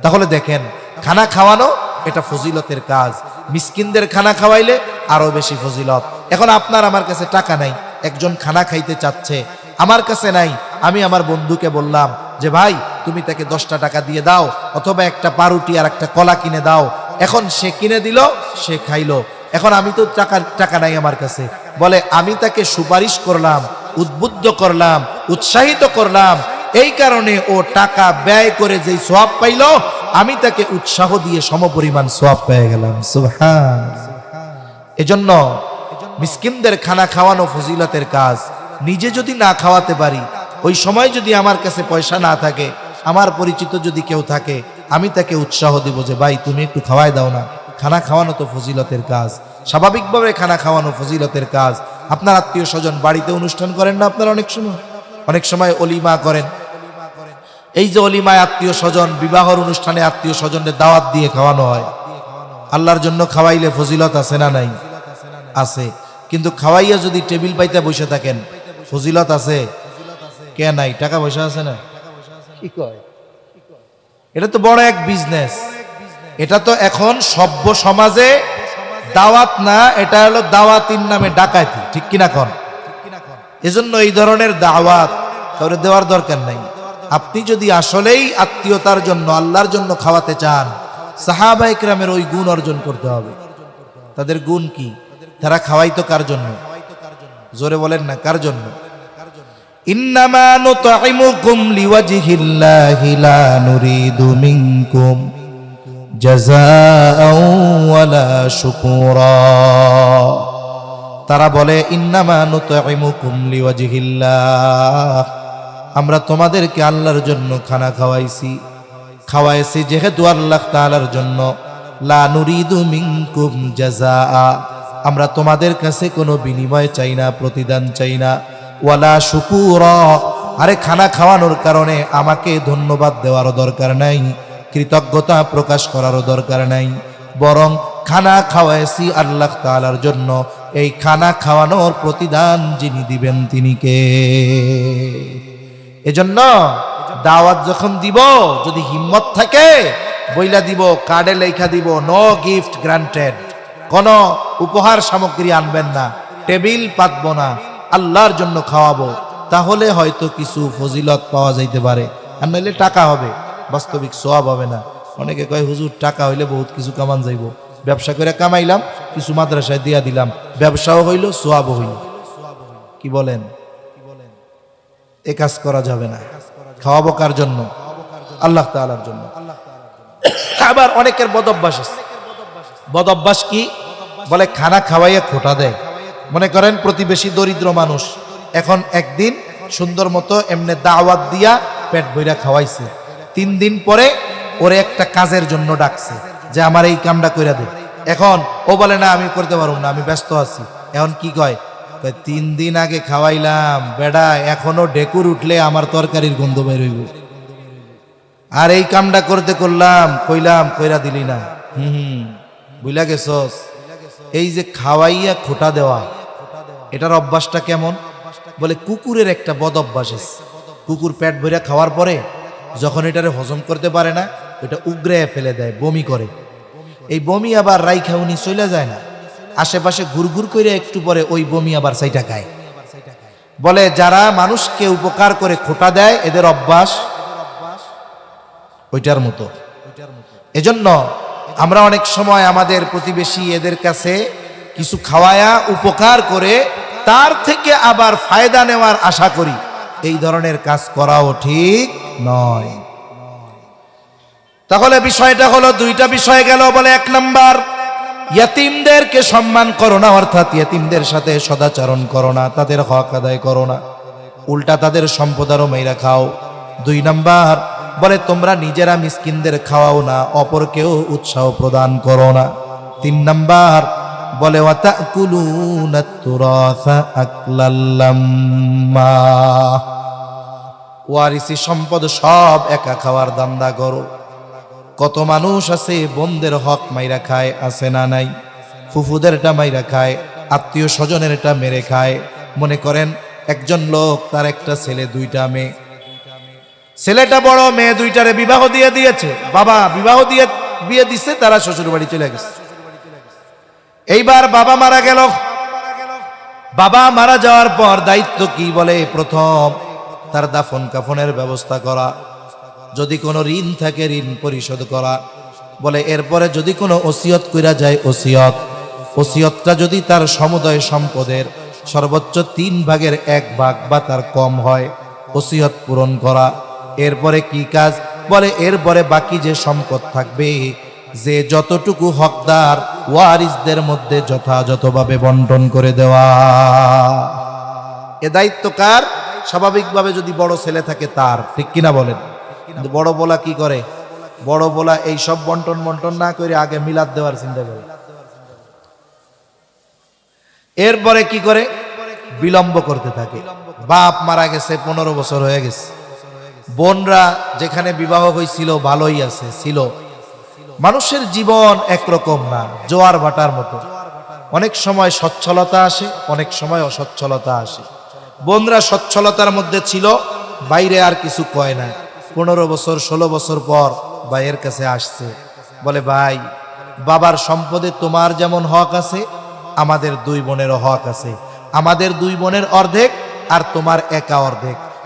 তাহলে দেখেন, খানা খাওয়ানো এটা ফজিলতের কাজ। মিসকিনদের খানা খাওয়াইলে আরো বেশি ফজিলত। এখন আপনার আমার কাছে টাকা নাই, একজন খানা খাইতে চাচ্ছে, আমার কাছে নাই, আমি আমার বন্ধুকে বললাম যে ভাই তুমি তাকে 10টা টাকা দিয়ে দাও, অথবা একটা পাউরুটি আর একটা কলা কিনে দাও। এখন সে কিনে দিল, সে খাইলো। এখন আমি তো টাকা নাই আমার কাছে, বলে আমি তাকে সুপারিশ করলাম, উদ্বুদ্ধ করলাম, উৎসাহিত করলাম, এই কারণে ও টাকা ব্যয় করে যেই সওয়াব পাইল, আমি তাকে উৎসাহ দিয়ে সমপরিমাণ সওয়াব পেয়ে গেলাম। সুবহান। এজন্য মিসকিনদের খানা খাওয়ানো ফজিলতের কাজ। নিজে যদি না খাওয়াতে পারি, ওই সময় যদি আমার কাছে পয়সা না থাকে, আমার পরিচিত যদি কেউ থাকে, আমি তাকে উৎসাহ দিব যে ভাই তুমি একটু খাওয়াই দাও না। খানা খাওয়ানো তো ফজিলতের কাজ, স্বাভাবিকভাবে খানা খাওয়ানো ফজিলতের কাজ। আপনার আত্মীয় স্বজন বাড়িতে অনুষ্ঠান করেন না আপনারা? অনেক সময় অলিমা করেন। এই যে অলিমায় আত্মীয় স্বজন, বিবাহর অনুষ্ঠানে আত্মীয় স্বজনদের দাওয়াত দিয়ে খাওয়ানো হয়। আল্লাহর জন্য খাওয়াইলে ফজিলত আছে না নাই? আছে। কিন্তু খাওয়াইয়া যদি টেবিল পাইতে বসে থাকেন, ফজিলত আছে কে নাই? টাকা পয়সা আছে না? কি কয়? এটা তো বড় এক বিজনেস। এটা তো এখন সভ্য সমাজে দাওয়াত না, এটা হলো দাওয়াতির নামে ডাকাতি। ঠিক কিনা কন? এজন্য এই ধরনের দাওয়াত কাউরে দেওয়ার দরকার নাই। আপনি যদি আসলেই আত্মীয়তার জন্য, আল্লাহর জন্য খাওয়াতে চান, সাহাবায়ে কেরামের ওই গুণ অর্জন করতে হবে। তাদের গুণ কি? তারা খাওয়াইতো কার জন্য? জোরে বলেন না, কার জন্য? ইন্নামা নুতঈমুকুম লিওয়াজহিল্লাহি লা নুরিদু মিনকুম জাযাআও ওয়ালা শুকুরা। তারা বলে ইন্নামা নুতঈমুকুম লিওয়াজহিল্লাহ, আমরা তোমাদেরকে আল্লাহর জন্য খানা খাওয়াইছি যেহেতু আল্লাহ তাআলার জন্য। লা নুরিদু মিনকুম জাযাআ, আমরা তোমাদের কাছে কোনো বিনিময় চাই না, প্রতিদান চাই না। ওয়ালা শুকুরা, আরে খানা খাওয়ানোর কারণে আমাকে ধন্যবাদ দেওয়ারও দরকার নাই, কৃতজ্ঞতা প্রকাশ করারও দরকার নাই, বরং খানা খাওয়াইছি আল্লাহ তাআলার জন্য। এই খানা খাওয়ানোর প্রতিদান যিনি দিবেন তিনি কে? এজন্য দাওয়াত যখন দিব, যদি হিম্মত থাকে বইলা দিব, কার্ডে লেখা দিব, নো গিফট গ্রান্টেড। কোন উপহার সামগ্রী আনবেন না, টেবিল পাতবো না, আল্লাহর জন্য খাওয়াবো। তাহলে হয়তো কিছু ফজিলত পাওয়া যাইতে পারে, আর নাহলে টাকা হবে, বাস্তবিক সওয়াব হবে না। অনেকে কয় হুজুর টাকা হইলে বহুত কিছু কামান যাইব। ব্যবসা করে কামাইলাম, কিছু মাদ্রাসায় দিয়া দিলাম, ব্যবসাও হইল, সোয়াবও হইল। কি বলেন? এ কাজ করা যাবে না। খাওয়াবো কার জন্য? আল্লাহ তাআলার জন্য। আবার অনেকের বদঅভ্যাস আছে। বদঅভ্যাস কি? বলে খানা খাওয়াইয়া খোটা দেয়। মনে করেন প্রতিবেশী দরিদ্র মানুষ, এখন একদিন সুন্দর মতো এমনি দাওয়াত দিয়া পেট ভইরা খাওয়াইছে, 3 দিন পরে ওরে একটা কাজের জন্য ডাকছে যে আমার এই কামটা কইরা দে। এখন ও বলে না আমি করতে পারবো না, আমি ব্যস্ত আছি। এখন কি কয়? 3 দিন আগে খাওয়াইলাম বেডা, এখনো ডেকুর উঠলে আমার তরকারির গন্ধ বের হইব, আর এই কামটা করতে কইলাম কইরা দিলি না। বুঝলা গেছস? এই যে খাওয়াইয়া খোটা দেওয়া, এটার অভ্যাসটা কেমন? বলে কুকুরের একটা বদ অভ্যাস আছে। কুকুর পেট ভরে খাওয়ার পরে যখন এটারে হজম করতে পারে না, ওইটা উগরে ফেলে দেয়, বমি করে। এই বমি আবার রাইখা উনি চলে যায় না, আশেপাশে ঘুরঘুর করে একটু পরে ওই বমি আবার সাইটা খায়। বলে যারা মানুষকে উপকার করে খোটা দেয়, এদের অভ্যাস ওইটার মতো। এজন্য আমরা অনেক সময় আমাদের প্রতিবেশী এদের কাছে কিছু খাওয়ায়া উপকার করে তার থেকে আবার ফায়দা নেওয়ার আশা করি। এই ধরনের কাজ করাও ঠিক নয়। তাহলে বিষয়টা হলো, 2টা বিষয় গেল। বলে 1 নাম্বার, ইয়াতিমদেরকে সম্মান করো না, অর্থাৎ ইয়াতিমদের সাথে সদাচরণ করো না, তাদের হক আদায় করো না, উল্টা তাদের সম্পদ আরো মাইরা খাও। 2 নাম্বার বলে তোমরা নিজেরা মিসকিনদের খাওয়াও না, অপরকেও উৎসাহ প্রদান করো না। 3 নাম্বার বলে ওয়াতাকুলুনাত তুরাসা আকলাল লাম্মা, ওয়ারিসি সম্পদ সব একা খাওয়ার দান্দা করো। কত মানুষ আছে বোনদের হক মাইরা খায়, আছে না নাই? ফুফুদেরটা মাইরা খায়, আত্মীয় স্বজনেরটা মেরে খায়। মনে করেন একজন লোক, তার একটা ছেলে 2টা মেয়ে, ছেলেটা বড়, মেয়ে 2টারে বিবাহ দিয়ে দিয়েছে, বাবা বিবাহ দিয়ে বিয়ে দিছে, তারা শ্বশুর বাড়ি চলে গেছে। এইবার বাবা মারা গেল। বাবা মারা যাওয়ার পর দায়িত্ব কি? বলে প্রথম তার দাফন কাফনের ব্যবস্থা করা, যদি কোনো ঋণ থাকে ঋণ পরিশোধ করা। বলে এরপরে যদি কোনো ওসিয়ত কইরা যায়, ওসিয়তটা যদি তার সমুদয় সম্পদের সর্বোচ্চ 3 ভাগের 1 ভাগ বা তার কম হয়, ওসিয়ত পূরণ করা। এরপরে কি কাজ? বলে এরপরে বাকি যে সম্পদ থাকবে, যে যতটুকু হকদার, ওয়ারিসদের মধ্যে যথাযথভাবে বন্টন করে দেওয়া। এ দায়িত্ব কার? স্বাভাবিকভাবে যদি বড় ছেলে থাকে তার, ঠিক কিনা বলেন? কিন্তু বড় বলা কি করে? বড় বলা এই সব বন্টন না করে আগে মিলাদ দেওয়ার চিন্তা করে। এরপরে কি করে? বিলম্ব করতে থাকে। বাপ মারা গেছে, 15 বছর হয়ে গেছে, বোনরা যেখানে বিবাহ হয়েছিল ভালোই আছে ছিল। মানুষের জীবন একরকম না, জোয়ার ভাটার মতো। অনেক সময় সচ্ছলতা আসে, অনেক সময় অসচ্ছলতা আসে। বোনরা সচ্ছলতার মধ্যে ছিল, বাইরে আর কিছু কয় না। 15 বছর 16 বছর পর ভাইয়ের কাছে আসছে, বলে ভাই, বাবার সম্পদে তোমার যেমন হক আছে, আমাদের 2 বোনেরও হক আছে। আমাদের 2 বোনের অর্ধেক আর তোমার একা অর্ধেক।